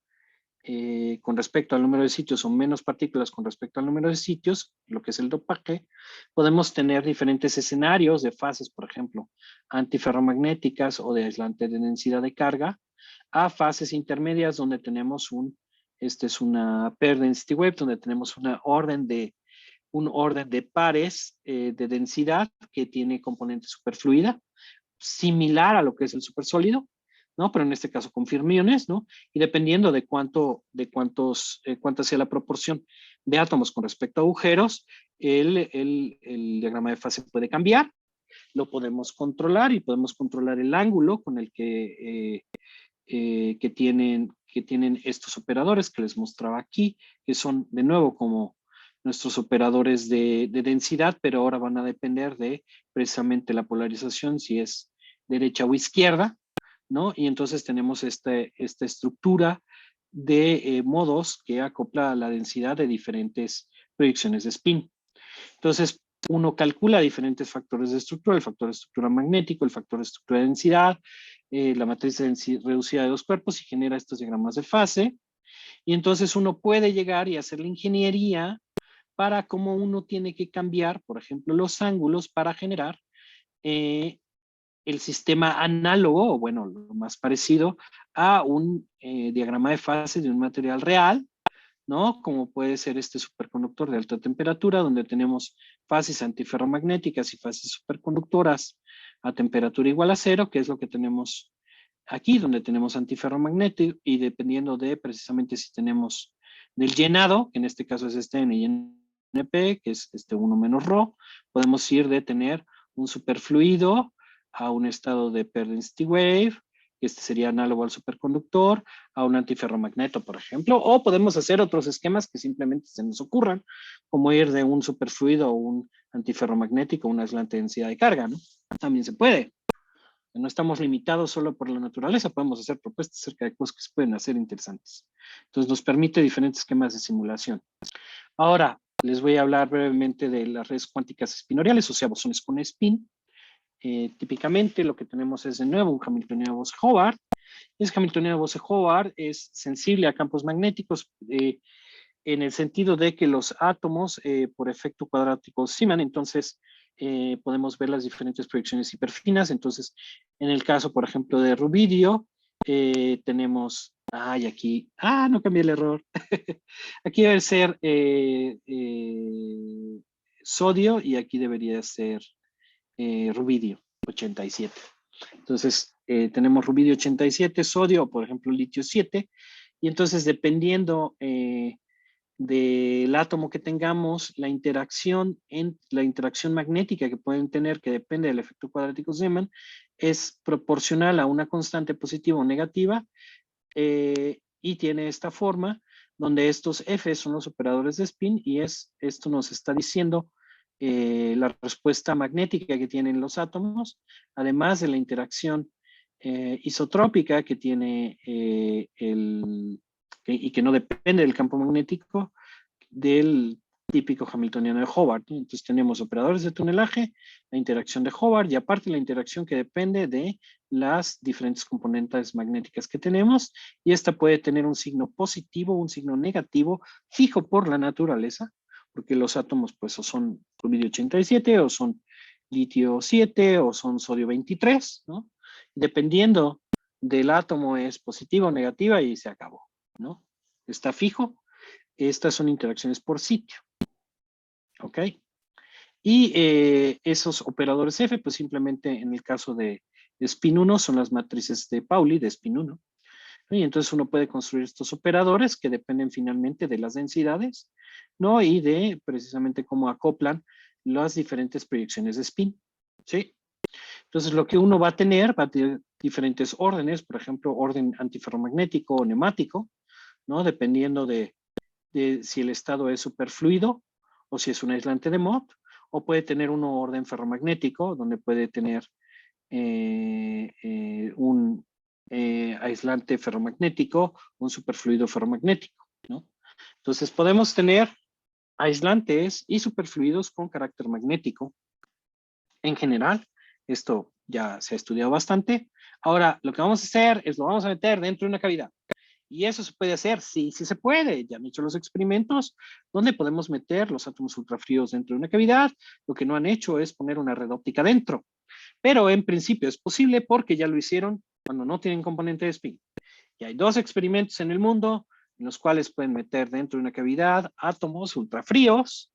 con respecto al número de sitios o menos partículas con respecto al número de sitios, lo que es el dopaje, podemos tener diferentes escenarios de fases, por ejemplo, antiferromagnéticas o de aislante de densidad de carga, a fases intermedias donde tenemos esta es una pair density wave, donde tenemos un orden de pares de densidad que tiene componente superfluida, similar a lo que es el supersólido, ¿no? Pero en este caso con fermiones, ¿no? Y dependiendo de cuánta sea la proporción de átomos con respecto a agujeros, el diagrama de fase puede cambiar, lo podemos controlar y podemos controlar el ángulo con el que tienen estos operadores que les mostraba aquí, que son de nuevo como nuestros operadores de densidad, pero ahora van a depender de precisamente la polarización, si es derecha o izquierda, ¿no? Y entonces tenemos esta estructura de modos que acopla a la densidad de diferentes proyecciones de spin. Entonces, uno calcula diferentes factores de estructura, el factor de estructura magnético, el factor de estructura de densidad, la matriz reducida de dos cuerpos y genera estos diagramas de fase. Y entonces uno puede llegar y hacer la ingeniería para cómo uno tiene que cambiar, por ejemplo, los ángulos para generar el sistema análogo, o bueno, lo más parecido a un diagrama de fase de un material real, ¿no? Como puede ser este superconductor de alta temperatura, donde tenemos fases antiferromagnéticas y fases superconductoras a temperatura igual a 0, que es lo que tenemos aquí, donde tenemos antiferromagnético, y dependiendo de precisamente si tenemos del llenado, que en este caso es este NP, que es este 1 menos ρ, podemos ir de tener un superfluido a un estado de pair density wave, que este sería análogo al superconductor, a un antiferromagneto, por ejemplo, o podemos hacer otros esquemas que simplemente se nos ocurran, como ir de un superfluido a un antiferromagnético, una aislante densidad de carga, ¿no? También se puede. No estamos limitados solo por la naturaleza, podemos hacer propuestas acerca de cosas que se pueden hacer interesantes. Entonces nos permite diferentes esquemas de simulación. Ahora, les voy a hablar brevemente de las redes cuánticas espinoriales, o sea, bosones con spin. Típicamente lo que tenemos es de nuevo un Hamiltoniano Bose-Hobart. Ese Hamiltoniano Bose-Hobart es sensible a campos magnéticos en el sentido de que los átomos por efecto cuadrático oscilan, entonces podemos ver las diferentes proyecciones hiperfinas. Entonces, en el caso, por ejemplo, de rubidio, tenemos, aquí, no cambié el error. Aquí debe ser sodio y aquí debería ser rubidio 87. Entonces, tenemos rubidio 87, sodio, por ejemplo, litio 7, y entonces dependiendo del átomo que tengamos, la interacción magnética que pueden tener, que depende del efecto cuadrático Zeeman, es proporcional a una constante positiva o negativa, y tiene esta forma, donde estos F son los operadores de spin, y esto nos está diciendo la respuesta magnética que tienen los átomos, además de la interacción isotrópica que tiene y que no depende del campo magnético del típico hamiltoniano de Hobart. Entonces tenemos operadores de tunelaje, la interacción de Hobart y aparte la interacción que depende de las diferentes componentes magnéticas que tenemos, y esta puede tener un signo positivo, un signo negativo, fijo por la naturaleza, porque los átomos pues o son rubidio 87 o son litio 7 o son sodio 23, ¿no? Dependiendo del átomo es positiva o negativa y se acabó, ¿no? Está fijo. Estas son interacciones por sitio. ¿Ok? Y esos operadores F, pues simplemente en el caso de spin 1 son las matrices de Pauli de spin 1. Y entonces uno puede construir estos operadores que dependen finalmente de las densidades, ¿no? Y de precisamente cómo acoplan las diferentes proyecciones de spin, ¿sí? Entonces, lo que uno va a tener diferentes órdenes, por ejemplo, orden antiferromagnético o neumático, ¿no? Dependiendo de si el estado es superfluido o si es un aislante de Mott, o puede tener un orden ferromagnético, donde puede tener un aislante ferromagnético, un superfluido ferromagnético, ¿no? Entonces, podemos tener aislantes y superfluidos con carácter magnético. En general, esto ya se ha estudiado bastante. Ahora, lo que vamos a hacer es lo vamos a meter dentro de una cavidad. ¿Y eso se puede hacer? Sí, sí se puede. Ya han hecho los experimentos donde podemos meter los átomos ultrafríos dentro de una cavidad. Lo que no han hecho es poner una red óptica dentro. Pero en principio es posible porque ya lo hicieron cuando no tienen componente de spin. Y hay 2 experimentos en el mundo en los cuales pueden meter dentro de una cavidad átomos ultrafríos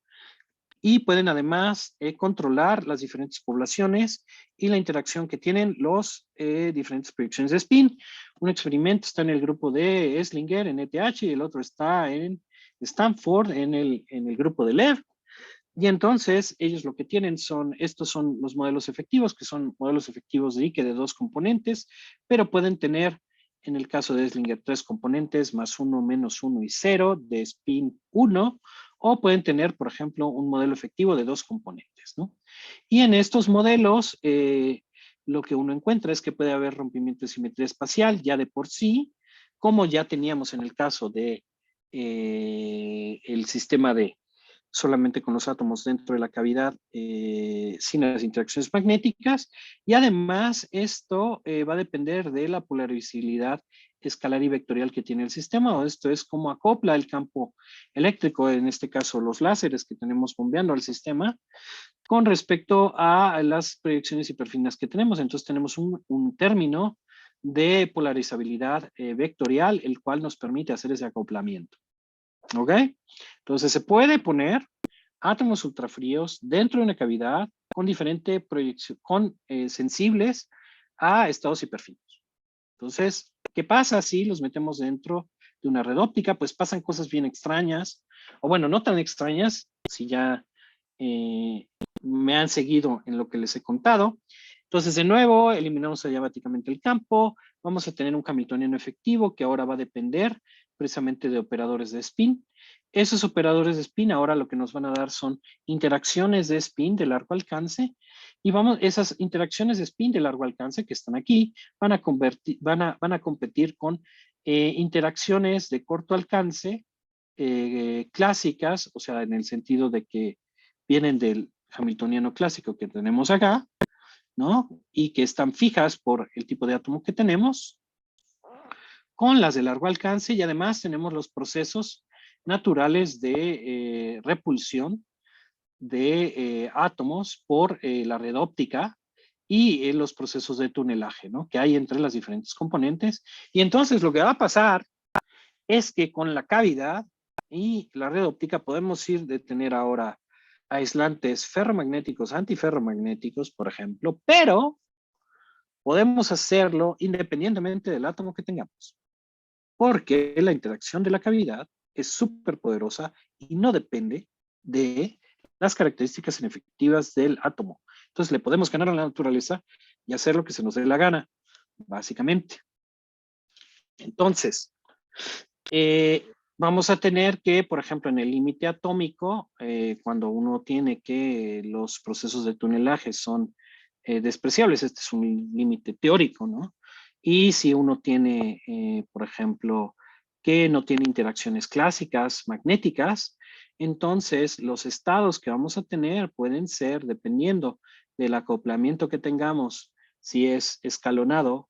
y pueden además controlar las diferentes poblaciones y la interacción que tienen los diferentes proyecciones de spin. Un experimento está en el grupo de Eslinger en ETH y el otro está en Stanford en el grupo de Lev. Y entonces ellos lo que tienen son, estos son los modelos efectivos, que son modelos efectivos de Ike de 2 componentes, pero pueden tener, en el caso de Eslinger, 3 componentes, más 1, menos 1 y 0, de spin 1, o pueden tener, por ejemplo, un modelo efectivo de 2 componentes, ¿no? Y en estos modelos, lo que uno encuentra es que puede haber rompimiento de simetría espacial ya de por sí, como ya teníamos en el caso de el sistema de solamente con los átomos dentro de la cavidad sin las interacciones magnéticas, y además esto va a depender de la polarizabilidad escalar y vectorial que tiene el sistema, o esto es cómo acopla el campo eléctrico, en este caso los láseres que tenemos bombeando al sistema, con respecto a las proyecciones hiperfinas que tenemos. Entonces tenemos un término de polarizabilidad vectorial, el cual nos permite hacer ese acoplamiento. ¿Ok? Entonces se puede poner átomos ultrafríos dentro de una cavidad con diferente proyección, sensibles a estados hiperfinos. Entonces, ¿qué pasa si los metemos dentro de una red óptica? Pues pasan cosas bien extrañas, o bueno, no tan extrañas, si ya me han seguido en lo que les he contado. Entonces, de nuevo, eliminamos adiabáticamente el campo, vamos a tener un hamiltoniano efectivo que ahora va a depender precisamente de operadores de spin. Esos operadores de spin ahora lo que nos van a dar son interacciones de spin de largo alcance, y esas interacciones de spin de largo alcance que están aquí van a competir con interacciones de corto alcance clásicas, o sea, en el sentido de que vienen del hamiltoniano clásico que tenemos acá, ¿no? Y que están fijas por el tipo de átomo que tenemos, con las de largo alcance, y además tenemos los procesos naturales de repulsión de átomos por la red óptica y los procesos de tunelaje, ¿no? Que hay entre las diferentes componentes. Y entonces lo que va a pasar es que con la cavidad y la red óptica podemos ir de tener ahora aislantes ferromagnéticos, antiferromagnéticos, por ejemplo, pero podemos hacerlo independientemente del átomo que tengamos, porque la interacción de la cavidad es súper poderosa y no depende de las características inefectivas del átomo. Entonces le podemos ganar a la naturaleza y hacer lo que se nos dé la gana, básicamente. Entonces, vamos a tener que, por ejemplo, en el límite atómico, cuando uno tiene que los procesos de tunelaje son despreciables, este es un límite teórico, ¿no? Y si uno tiene, por ejemplo, que no tiene interacciones clásicas magnéticas, entonces los estados que vamos a tener pueden ser, dependiendo del acoplamiento que tengamos, si es escalonado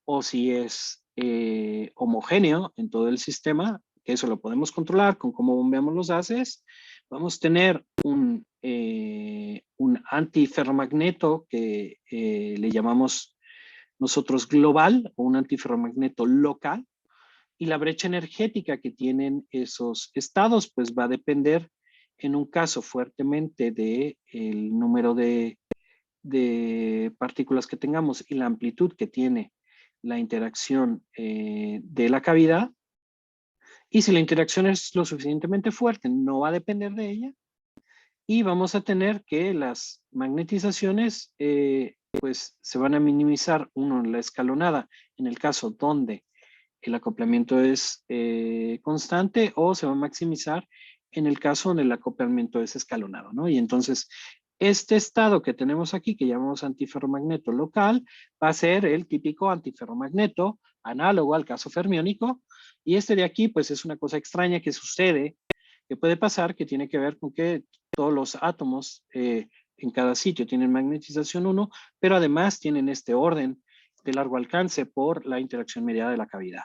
o si es homogéneo en todo el sistema, que eso lo podemos controlar con cómo bombeamos los gases. Vamos a tener un antiferromagneto que le llamamos nosotros global, o un antiferromagneto local, y la brecha energética que tienen esos estados pues va a depender en un caso fuertemente de el número de partículas que tengamos y la amplitud que tiene la interacción de la cavidad. Y si la interacción es lo suficientemente fuerte, no va a depender de ella. Y vamos a tener que las magnetizaciones pues se van a minimizar, uno, en la escalonada, en el caso donde el acoplamiento es constante, o se va a maximizar en el caso donde el acoplamiento es escalonado, ¿no? Y entonces, este estado que tenemos aquí, que llamamos antiferromagneto local, va a ser el típico antiferromagneto, análogo al caso fermiónico, y este de aquí, pues es una cosa extraña que sucede, que puede pasar, que tiene que ver con que todos los átomos en cada sitio tienen magnetización 1, pero además tienen este orden de largo alcance por la interacción mediada de la cavidad,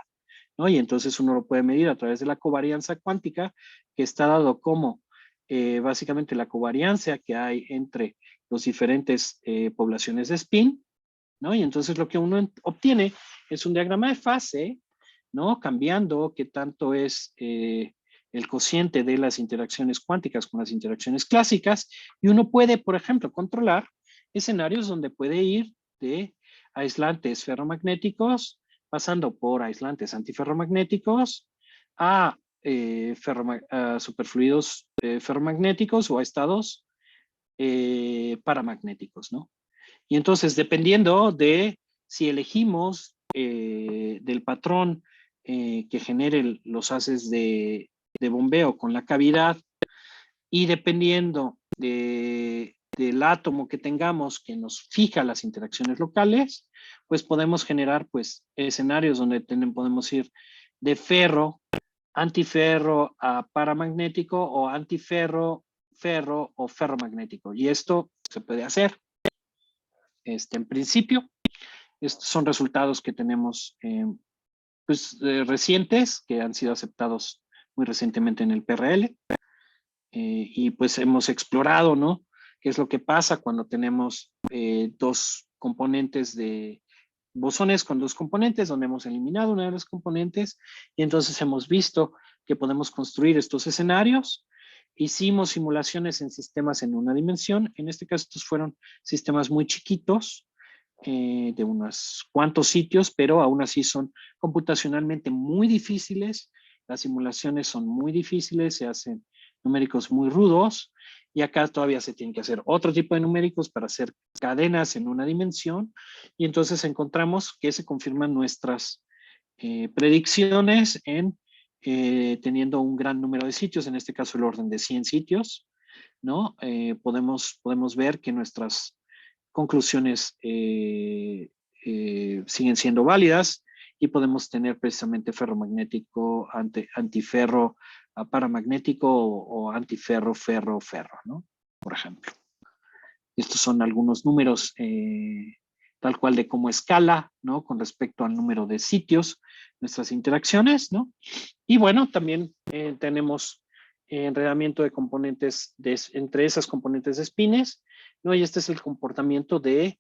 ¿no? Y entonces uno lo puede medir a través de la covarianza cuántica, que está dado como básicamente la covarianza que hay entre los diferentes poblaciones de spin, ¿no? Y entonces lo que uno obtiene es un diagrama de fase, ¿no? Cambiando qué tanto es el cociente de las interacciones cuánticas con las interacciones clásicas, y uno puede, por ejemplo, controlar escenarios donde puede ir de aislantes ferromagnéticos, pasando por aislantes antiferromagnéticos, a, a superfluidos ferromagnéticos o a estados paramagnéticos, ¿no? Y entonces, dependiendo de si elegimos del patrón que genere los haces de bombeo con la cavidad, y dependiendo del átomo que tengamos que nos fija las interacciones locales, pues podemos generar pues escenarios donde podemos ir de ferro, antiferro a paramagnético, o antiferro, ferro o ferromagnético. Y esto se puede hacer. En principio, estos son resultados que tenemos pues, recientes, que han sido aceptados muy recientemente en el PRL. Y pues hemos explorado, ¿no? ¿Qué es lo que pasa cuando tenemos dos componentes de bosones con dos componentes, donde hemos eliminado una de las componentes? Y entonces hemos visto que podemos construir estos escenarios. Hicimos simulaciones en sistemas en una dimensión. En este caso, estos fueron sistemas muy chiquitos, de unos cuantos sitios, pero aún así son computacionalmente muy difíciles. Las simulaciones son muy difíciles, se hacen numéricos muy rudos, y acá todavía se tienen que hacer otro tipo de numéricos para hacer cadenas en una dimensión, y entonces encontramos que se confirman nuestras predicciones en teniendo un gran número de sitios, en este caso el orden de 100 sitios, ¿no? Podemos ver que nuestras conclusiones siguen siendo válidas, y podemos tener precisamente ferromagnético, antiferro paramagnético, o antiferro, ferro, ferro, ¿no? Por ejemplo. Estos son algunos números tal cual de cómo escala, ¿no? Con respecto al número de sitios, nuestras interacciones, ¿no? Y bueno, también tenemos enredamiento de componentes entre esas componentes de espines, ¿no? Y este es el comportamiento de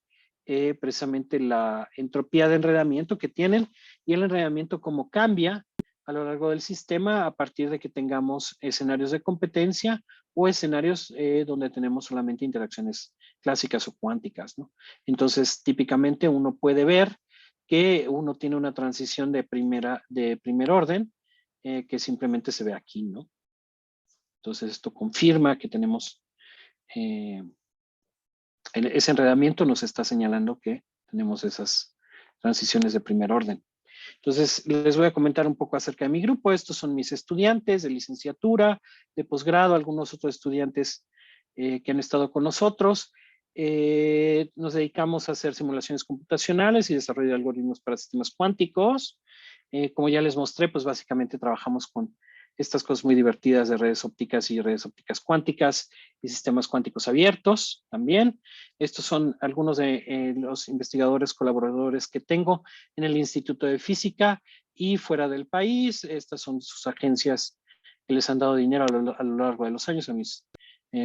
precisamente la entropía de enredamiento que tienen, y el enredamiento cómo cambia a lo largo del sistema a partir de que tengamos escenarios de competencia, o escenarios donde tenemos solamente interacciones clásicas o cuánticas, ¿no? Entonces, típicamente uno puede ver que uno tiene una transición de primer orden, que simplemente se ve aquí, ¿no? Entonces, esto confirma que tenemos ese enredamiento, nos está señalando que tenemos esas transiciones de primer orden. Entonces, les voy a comentar un poco acerca de mi grupo. Estos son mis estudiantes de licenciatura, de posgrado, algunos otros estudiantes que han estado con nosotros. Nos dedicamos a hacer simulaciones computacionales y desarrollo de algoritmos para sistemas cuánticos. Como ya les mostré, pues básicamente trabajamos con estas cosas muy divertidas de redes ópticas y redes ópticas cuánticas y sistemas cuánticos abiertos también. Estos son algunos de los investigadores colaboradores que tengo en el Instituto de Física y fuera del país. Estas son sus agencias que les han dado dinero a lo largo de los años a mis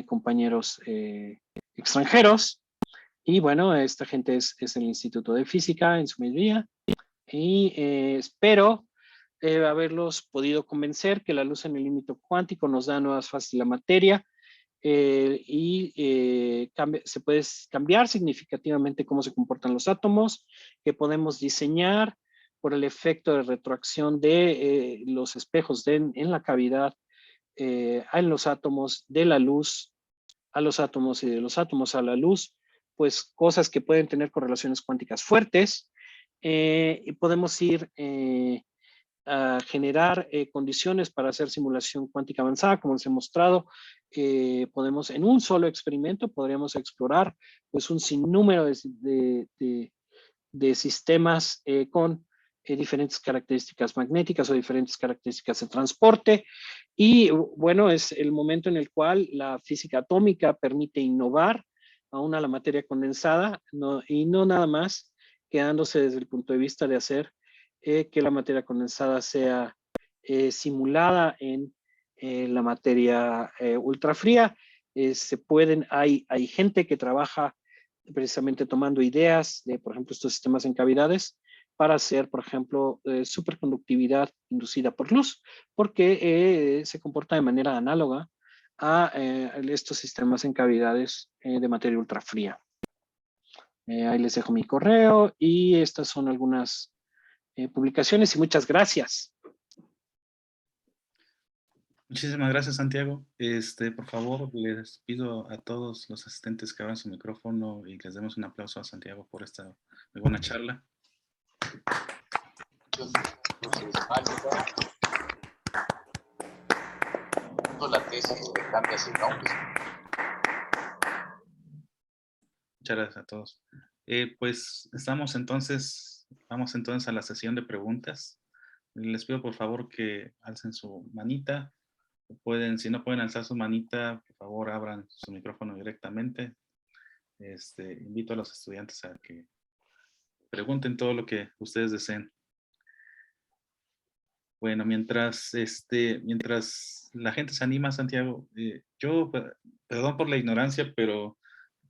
compañeros extranjeros. Y bueno, esta gente es el Instituto de Física en su mayoría. Y espero haberlos podido convencer que la luz en el límite cuántico nos da nuevas fases de la materia, se puede cambiar significativamente cómo se comportan los átomos, que podemos diseñar por el efecto de retroacción de los espejos en la cavidad en los átomos, de la luz a los átomos y de los átomos a la luz, pues cosas que pueden tener correlaciones cuánticas fuertes, y podemos ir a generar condiciones para hacer simulación cuántica avanzada, como les he mostrado. Podemos, en un solo experimento, podríamos explorar pues un sinnúmero de sistemas con diferentes características magnéticas o diferentes características de transporte. Y bueno, es el momento en el cual la física atómica permite innovar aún a la materia condensada, y no nada más quedándose desde el punto de vista de hacer que la materia condensada sea simulada en la materia ultrafría. Hay gente que trabaja precisamente tomando ideas de, por ejemplo, estos sistemas en cavidades para hacer, por ejemplo, superconductividad inducida por luz, porque se comporta de manera análoga a estos sistemas en cavidades de materia ultrafría. Ahí les dejo mi correo y estas son algunas publicaciones y muchas gracias. Muchísimas gracias, Santiago. Por favor, les pido a todos los asistentes que abran su micrófono y les demos un aplauso a Santiago por esta muy buena charla. La tesis de cambia sin nombres. Muchas gracias a todos. Pues vamos entonces a la sesión de preguntas. Les pido por favor que alcen su manita. Si no pueden alzar su manita, por favor abran su micrófono directamente. Invito a los estudiantes a que pregunten todo lo que ustedes deseen. Bueno, mientras la gente se anima, Santiago, yo, perdón por la ignorancia, pero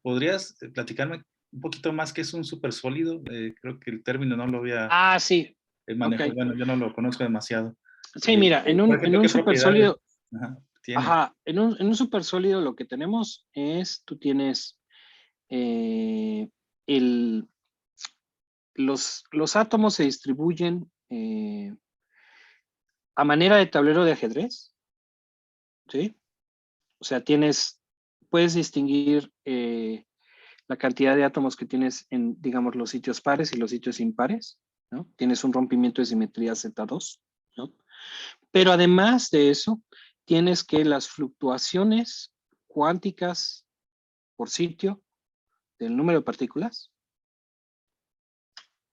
¿podrías platicarme un poquito más qué es un supersólido? Creo que el término no lo había Sí. manejado. Okay. Bueno, yo no lo conozco demasiado. Sí, mira, en un supersólido, en un supersólido lo que tenemos es, tú tienes los átomos se distribuyen a manera de tablero de ajedrez, ¿sí? O sea, puedes distinguir la cantidad de átomos que tienes en, digamos, los sitios pares y los sitios impares, ¿no? Tienes un rompimiento de simetría Z2, ¿no? Pero además de eso, tienes que las fluctuaciones cuánticas por sitio del número de partículas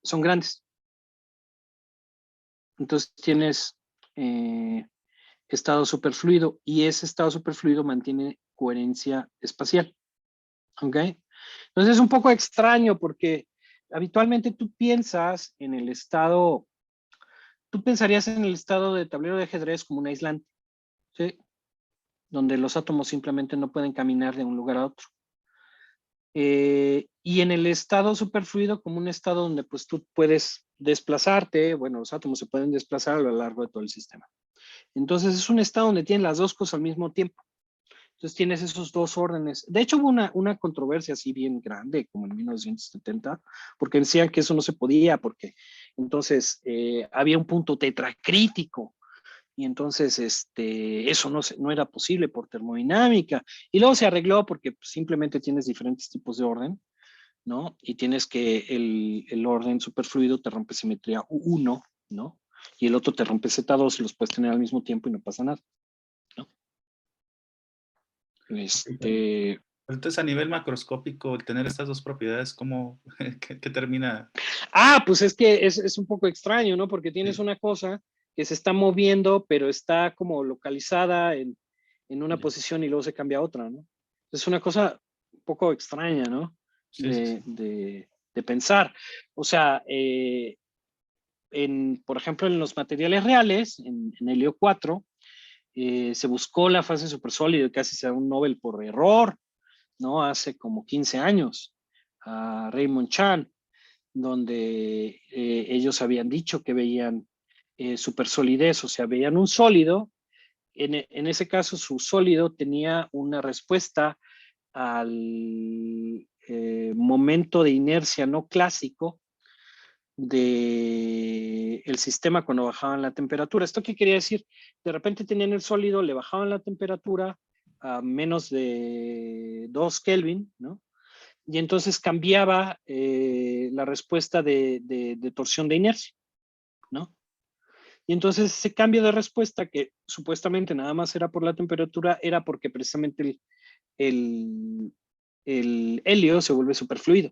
son grandes. Entonces tienes estado superfluido y ese estado superfluido mantiene coherencia espacial. ¿Ok? Entonces es un poco extraño porque habitualmente tú pensarías en el estado de tablero de ajedrez como un aislante, ¿sí? Donde los átomos simplemente no pueden caminar de un lugar a otro. Y en el estado superfluido como un estado donde pues tú puedes desplazarte, bueno, los átomos se pueden desplazar a lo largo de todo el sistema. Entonces es un estado donde tienen las dos cosas al mismo tiempo. Entonces tienes esos dos órdenes. De hecho hubo una controversia así bien grande, como en 1970, porque decían que eso no se podía, porque entonces había un punto tetracrítico, y entonces eso no era posible por termodinámica. Y luego se arregló porque simplemente tienes diferentes tipos de orden, ¿no? Y tienes que el orden superfluido te rompe simetría 1, ¿no? Y el otro te rompe Z2 y los puedes tener al mismo tiempo y no pasa nada, ¿no? Entonces, a nivel macroscópico, el tener estas dos propiedades, ¿cómo qué termina? Pues es que es un poco extraño, ¿no? Porque tienes una cosa que se está moviendo, pero está como localizada en una posición y luego se cambia a otra, ¿no? Es una cosa un poco extraña, ¿no? De pensar. O sea, por ejemplo, en los materiales reales, en helio 4, se buscó la fase supersólido y casi se da un Nobel por error, ¿no? Hace como 15 años, a Raymond Chan, donde ellos habían dicho que veían supersolidez, o sea, veían un sólido. En ese caso, su sólido tenía una respuesta al momento de inercia no clásico del sistema cuando bajaban la temperatura. ¿Esto qué quería decir? De repente tenían el sólido, le bajaban la temperatura a menos de 2 Kelvin, ¿no? y entonces cambiaba la respuesta de torsión de inercia, ¿no? Y entonces ese cambio de respuesta, que supuestamente nada más era por la temperatura, era porque precisamente el helio se vuelve superfluido.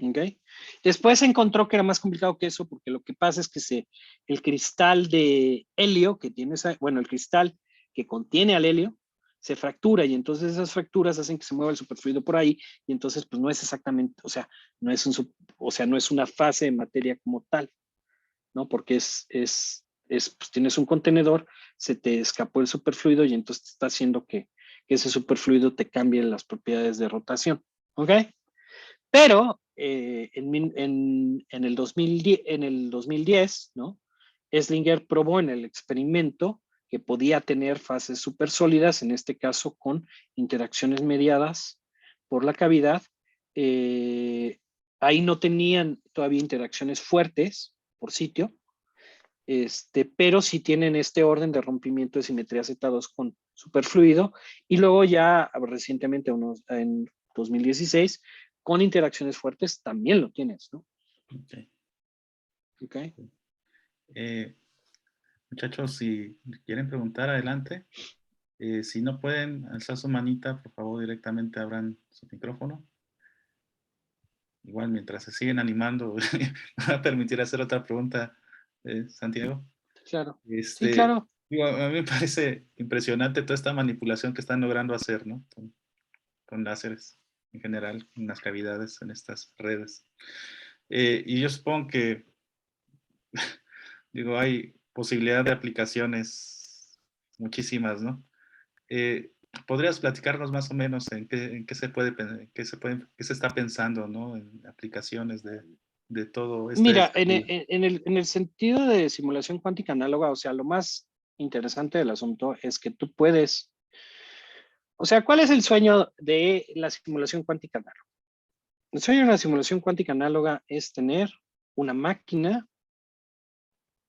¿Okay? Después se encontró que era más complicado que eso, porque lo que pasa es que el cristal de helio que tiene, bueno, el cristal que contiene al helio, se fractura y entonces esas fracturas hacen que se mueva el superfluido por ahí y entonces pues no es exactamente, o sea, no es una fase de materia como tal, ¿no? Porque pues tienes un contenedor, se te escapó el superfluido y entonces te está haciendo que ese superfluido te cambie las propiedades de rotación, ¿ok? Pero en el 2010, ¿no? Eslinger probó en el experimento que podía tener fases supersólidas, en este caso con interacciones mediadas por la cavidad. Ahí no tenían todavía interacciones fuertes por sitio, pero sí tienen este orden de rompimiento de simetría Z2 con superfluido. Y luego ya recientemente, en 2016, con interacciones fuertes también lo tienes, ¿no? Ok. Okay. Muchachos, si quieren preguntar, adelante. Si no pueden alzar su manita, por favor, directamente abran su micrófono. Igual, mientras se siguen animando, me va a permitir hacer otra pregunta, Santiago. Claro. Sí, claro. Digo, a mí me parece impresionante toda esta manipulación que están logrando hacer, ¿no? Con láseres en general, en las cavidades, en estas redes. Y yo supongo que, digo, hay posibilidad de aplicaciones muchísimas, ¿no? ¿Podrías platicarnos más o menos en qué se está pensando, ¿no? En aplicaciones de todo este Mira, desarrollo? en el sentido de simulación cuántica análoga, o sea, lo más interesante del asunto es que tú puedes, o sea, ¿cuál es el sueño de la simulación cuántica análoga? El sueño de la simulación cuántica análoga es tener una máquina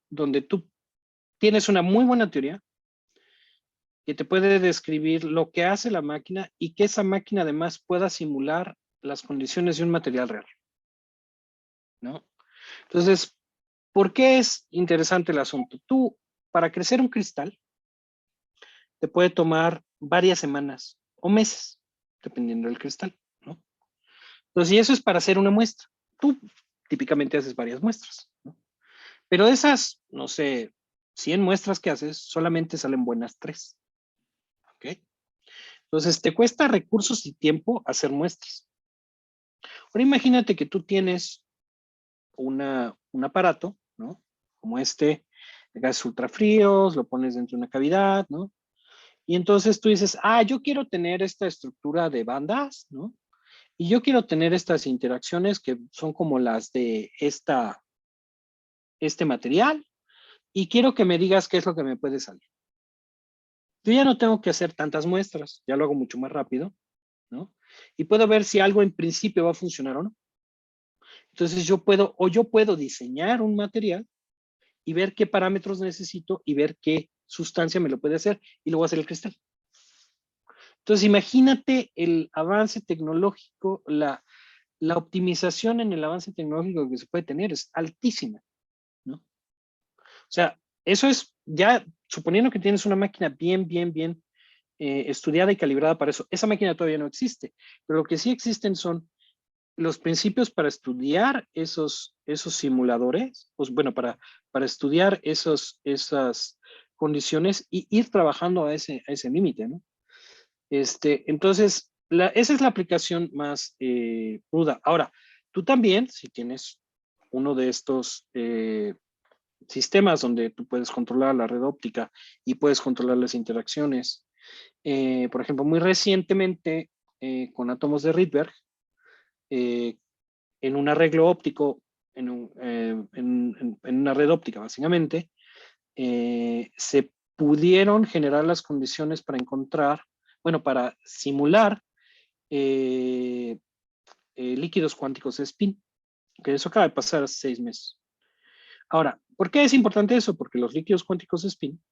donde tú tienes una muy buena teoría que te puede describir lo que hace la máquina y que esa máquina además pueda simular las condiciones de un material real, ¿no? Entonces, ¿por qué es interesante el asunto? Tú, para crecer un cristal, te puede tomar varias semanas o meses, dependiendo del cristal, ¿no? Entonces, y eso es para hacer una muestra. Tú típicamente haces varias muestras, ¿no? Pero de esas, no sé, 100 muestras que haces, solamente salen buenas 3. ¿Ok? Entonces, te cuesta recursos y tiempo hacer muestras. Ahora imagínate que tú tienes un aparato, ¿no? Como de gases ultrafríos, lo pones dentro de una cavidad, ¿no? Y entonces tú dices, yo quiero tener esta estructura de bandas, ¿no? Y yo quiero tener estas interacciones que son como las de este material, y quiero que me digas qué es lo que me puede salir. Yo ya no tengo que hacer tantas muestras, ya lo hago mucho más rápido, ¿no? Y puedo ver si algo en principio va a funcionar o no. Entonces yo puedo diseñar un material y ver qué parámetros necesito y ver qué sustancia me lo puede hacer y luego hacer el cristal. Entonces imagínate el avance tecnológico, la optimización en el avance tecnológico que se puede tener es altísima, ¿no? O sea, eso es ya, suponiendo que tienes una máquina bien estudiada y calibrada para eso. Esa máquina todavía no existe, pero lo que sí existen son los principios para estudiar esos simuladores, pues bueno, para estudiar esas condiciones y ir trabajando a ese límite, ¿no? Entonces, esa es la aplicación más ruda. Ahora, tú también, si tienes uno de estos sistemas donde tú puedes controlar la red óptica y puedes controlar las interacciones, por ejemplo, muy recientemente con átomos de Rydberg, en un arreglo óptico, en una red óptica básicamente, se pudieron generar las condiciones para encontrar, bueno, para simular líquidos cuánticos de spin, que eso acaba de pasar hace 6 meses. Ahora, ¿por qué es importante eso? Porque los líquidos cuánticos de spin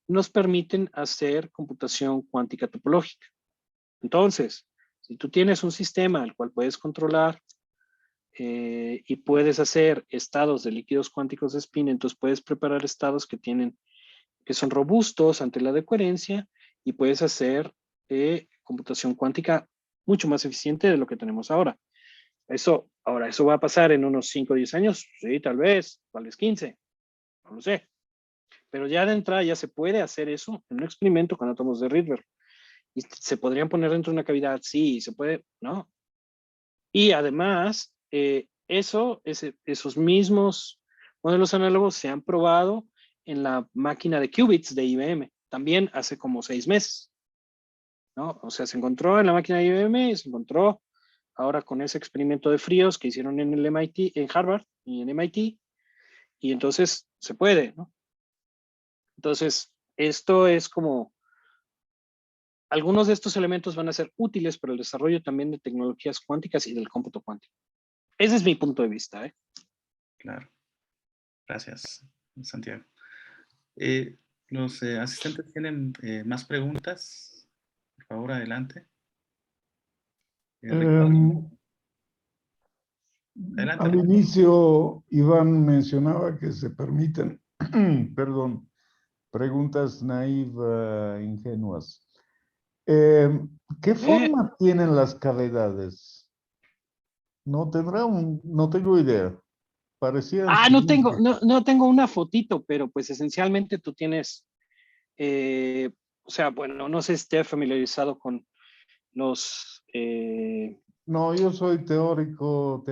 nos permiten hacer computación cuántica topológica. Entonces, Si tú tienes un sistema al cual puedes controlar y puedes hacer estados de líquidos cuánticos de spin, entonces puedes preparar estados que son robustos ante la decoherencia y puedes hacer computación cuántica mucho más eficiente de lo que tenemos ahora. Eso va a pasar en unos 5 o 10 años, sí, tal vez 15, no lo sé. Pero ya de entrada ya se puede hacer eso en un experimento con átomos de Rydberg. Y se podrían poner dentro de una cavidad, sí, se puede, ¿no? Y además, esos mismos modelos análogos se han probado en la máquina de qubits de IBM, también hace como 6 meses, ¿no? O sea, se encontró en la máquina de IBM y se encontró ahora con ese experimento de fríos que hicieron en el MIT, en Harvard y en MIT, y entonces se puede, ¿no? Entonces, esto es como, algunos de estos elementos van a ser útiles para el desarrollo también de tecnologías cuánticas y del cómputo cuántico. Ese es mi punto de vista, ¿eh? Claro. Gracias, Santiago. Los asistentes tienen más preguntas. Por favor, adelante. Ricardo. Adelante, Al Ricardo. inicio, Iván mencionaba que se permiten, perdón, preguntas ingenuas. ¿Qué forma tienen las cavidades? No tengo idea. Parecían cilíndricas. No tengo una fotito, pero pues esencialmente tú tienes, o sea, bueno, no sé si esté familiarizado con los... No, yo soy teórico.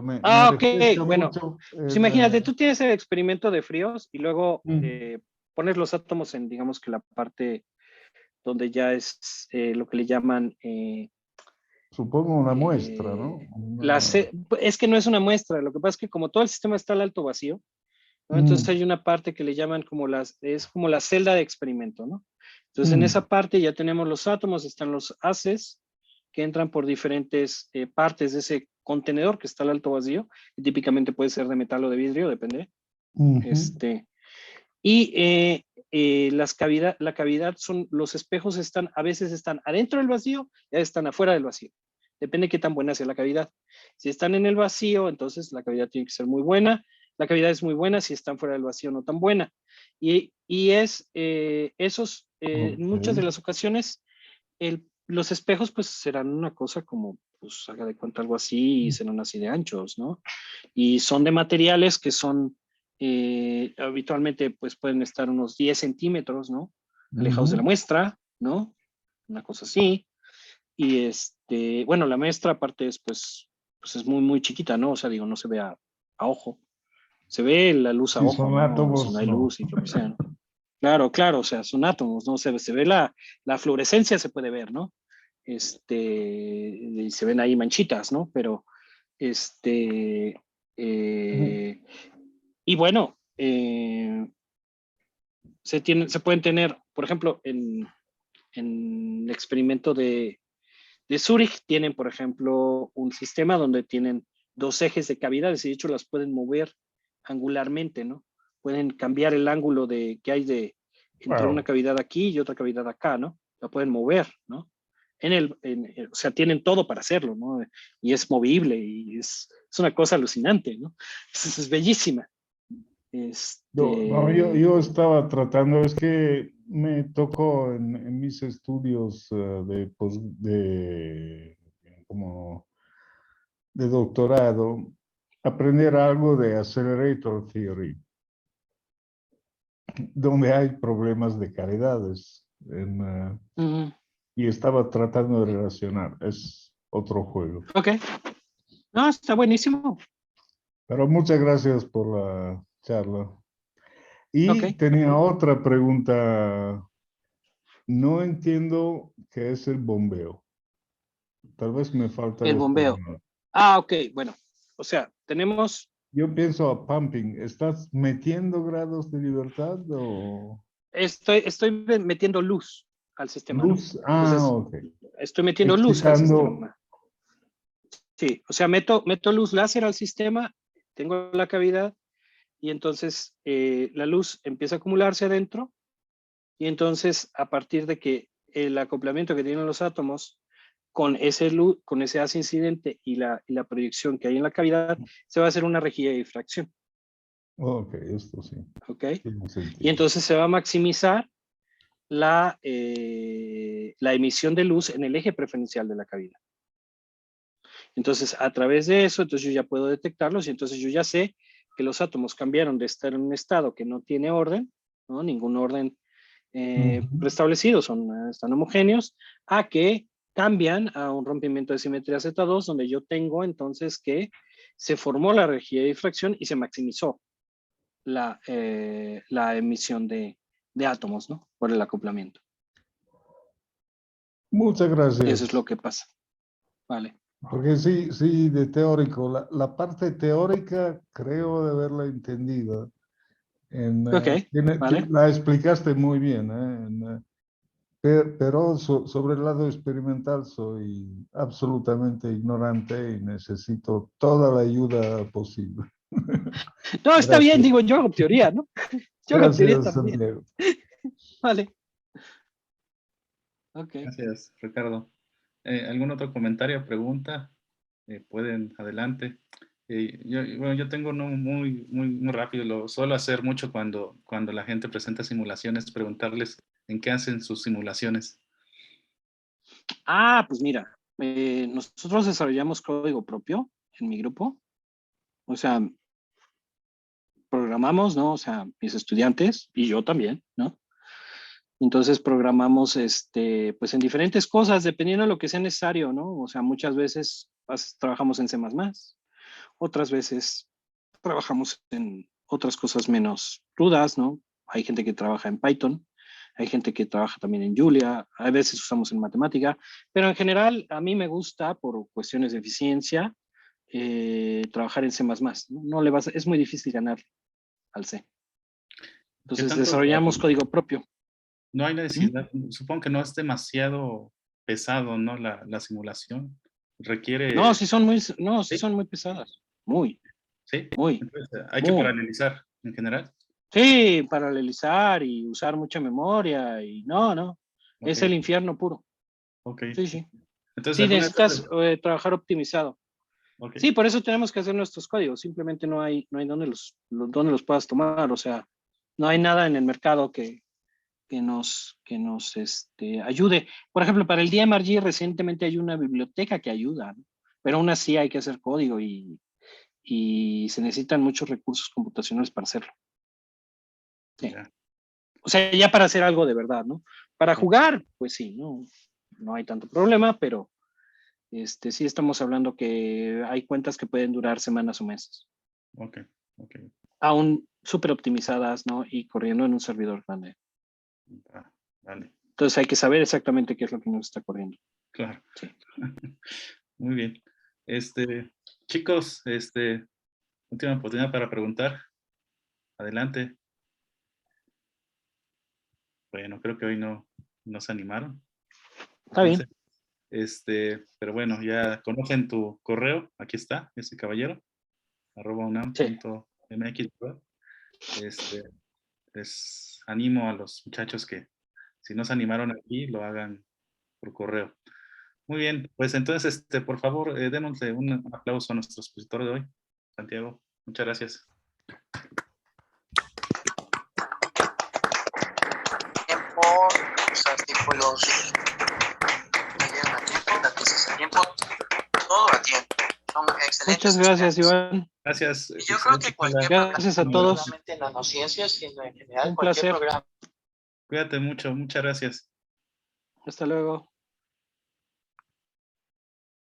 Me ok, refresca bueno, mucho. pues imagínate, tú tienes el experimento de fríos y luego Mm, pones los átomos en, digamos que la parte donde ya es lo que le llaman... supongo una muestra, ¿no? es que no es una muestra, lo que pasa es que como todo el sistema está al alto vacío, ¿no? Entonces Mm, hay una parte que le llaman es como la celda de experimento, ¿no? Entonces en mm, esa parte ya tenemos los átomos, están los haces que entran por diferentes partes de ese contenedor que está al alto vacío, y típicamente puede ser de metal o de vidrio, depende. ujú, Y la cavidad los espejos a veces están adentro del vacío y a veces están afuera del vacío. Depende de qué tan buena sea la cavidad. Si están en el vacío, entonces la cavidad tiene que ser muy buena. La cavidad es muy buena, si están fuera del vacío, no tan buena. En muchas de ok. las ocasiones, los espejos pues serán una cosa como, pues haga de cuenta algo así, y serán así de anchos, ¿no? Y son de materiales que son habitualmente pues pueden estar unos 10 centímetros, ¿no? Alejados de la Ujú. muestra, ¿no? Una cosa así. Y bueno, la muestra aparte pues es muy, muy chiquita, ¿no? O sea, digo, no se ve a ojo. Se ve la luz a Si ojo, son ¿no? Si no átomos, hay no. luz y lo que sea, ¿no? Claro, claro, o sea, son átomos, ¿no? Se ve la fluorescencia, se puede ver, ¿no? Y se ven ahí manchitas, ¿no? Pero, Ujú. eh, y bueno, se pueden tener, por ejemplo, en el experimento de Zurich, tienen, por ejemplo, un sistema donde tienen 2 ejes de cavidades y de hecho las pueden mover angularmente, ¿no? Pueden cambiar el ángulo que hay entre una Wow. cavidad aquí y otra cavidad acá, ¿no? La pueden mover, ¿no? O sea, tienen todo para hacerlo, ¿no? Y es movible y es una cosa alucinante, ¿no? Es bellísima. No, yo estaba tratando, es que me tocó en mis estudios como de doctorado aprender algo de accelerator theory, donde hay problemas de cavidades mm, y estaba tratando de relacionar. Es otro juego. ok, no, está buenísimo. Pero muchas gracias por la charla. Ok, Y tenía otra pregunta. No entiendo qué es el bombeo. Tal vez me falta el el bombeo. español. Ok, bueno, o sea, tenemos Yo pienso a pumping. ¿Estás metiendo grados de libertad o estoy metiendo luz al sistema, ¿no? luz? Entonces, Ok. estoy metiendo luz al Excitando. sistema. Sí, o sea, meto luz láser al sistema, tengo la cavidad y entonces la luz empieza a acumularse adentro y entonces a partir de que el acoplamiento que tienen los átomos con ese haz incidente y la proyección que hay en la cavidad, se va a hacer una rejilla de difracción. Ok, esto sí. ¿Ok? Tiene sentido. Y entonces se va a maximizar la emisión de luz en el eje preferencial de la cavidad. Entonces, a través de eso, entonces yo ya puedo detectarlos y entonces yo ya sé que los átomos cambiaron de estar en un estado que no tiene orden, ¿no? Ningún orden preestablecido, están homogéneos, a que cambian a un rompimiento de simetría Z2, donde yo tengo entonces que se formó la rejilla de difracción y se maximizó la emisión de átomos, ¿no? Por el acoplamiento. Muchas gracias. Eso es lo que pasa. Vale. Porque sí, de teórico. La parte teórica creo de haberla entendido. Ok, vale. La explicaste muy bien. Pero sobre el lado experimental soy absolutamente ignorante y necesito toda la ayuda posible. No, está bien, digo, yo hago teoría, ¿no? Yo hago teoría Gracias, también. Santiago. Vale. Ok. Gracias, Ricardo. ¿Algún otro comentario o pregunta? Pueden, adelante. Yo tengo uno muy rápido, lo suelo hacer mucho cuando la gente presenta simulaciones, preguntarles en qué hacen sus simulaciones. Pues mira, nosotros desarrollamos código propio en mi grupo. O sea, programamos, ¿no? O sea, mis estudiantes y yo también, ¿no? Entonces programamos, pues en diferentes cosas, dependiendo de lo que sea necesario, ¿no? O sea, muchas veces trabajamos en C++, otras veces trabajamos en otras cosas menos rudas, ¿no? Hay gente que trabaja en Python, hay gente que trabaja también en Julia, a veces usamos en matemática, pero en general a mí me gusta, por cuestiones de eficiencia, trabajar en C++, ¿no? Es muy difícil ganar al C. Entonces desarrollamos código propio. No hay necesidad, supongo que no es demasiado pesado, ¿no? La simulación requiere... No, sí son muy pesadas. Muy. Sí, muy. Entonces, hay que paralelizar en general. Sí, paralelizar y usar mucha memoria y no. Okay. Es el infierno puro. Ok. Sí. Entonces, sí, necesitas trabajar optimizado. Okay. Sí, por eso tenemos que hacer nuestros códigos. Simplemente no hay donde los puedas tomar. O sea, no hay nada en el mercado que nos ayude. Por ejemplo, para el DMRG recientemente hay una biblioteca que ayuda, ¿no? Pero aún así hay que hacer código y se necesitan muchos recursos computacionales para hacerlo. Sí. Yeah. O sea, ya para hacer algo de verdad, ¿no? Para jugar, pues sí, no hay tanto problema, pero sí estamos hablando que hay cuentas que pueden durar semanas o meses. Ok. Aún súper optimizadas, ¿no? Y corriendo en un servidor grande. Vale. Entonces hay que saber exactamente qué es lo que nos está corriendo. Claro. Sí. Muy bien. Chicos, última oportunidad para preguntar. Adelante. Bueno, creo que hoy no se animaron. Está bien. Pero bueno, ya conocen tu correo. Aquí está, ese caballero. @unam.mx. Sí. Les animo a los muchachos que si no se animaron aquí, lo hagan por correo. Muy bien, pues entonces, por favor, démosle un aplauso a nuestro expositor de hoy, Santiago. Muchas gracias. Tiempo, los artículos llegan a tiempo, la tesis a tiempo, todo a tiempo. Son excelentes. Muchas gracias, Iván. Gracias. Y yo creo que cualquier gracias a todos. No solamente en nanociencias, sino en general un cualquier placer. programa. Cuídate mucho, muchas gracias. Hasta luego.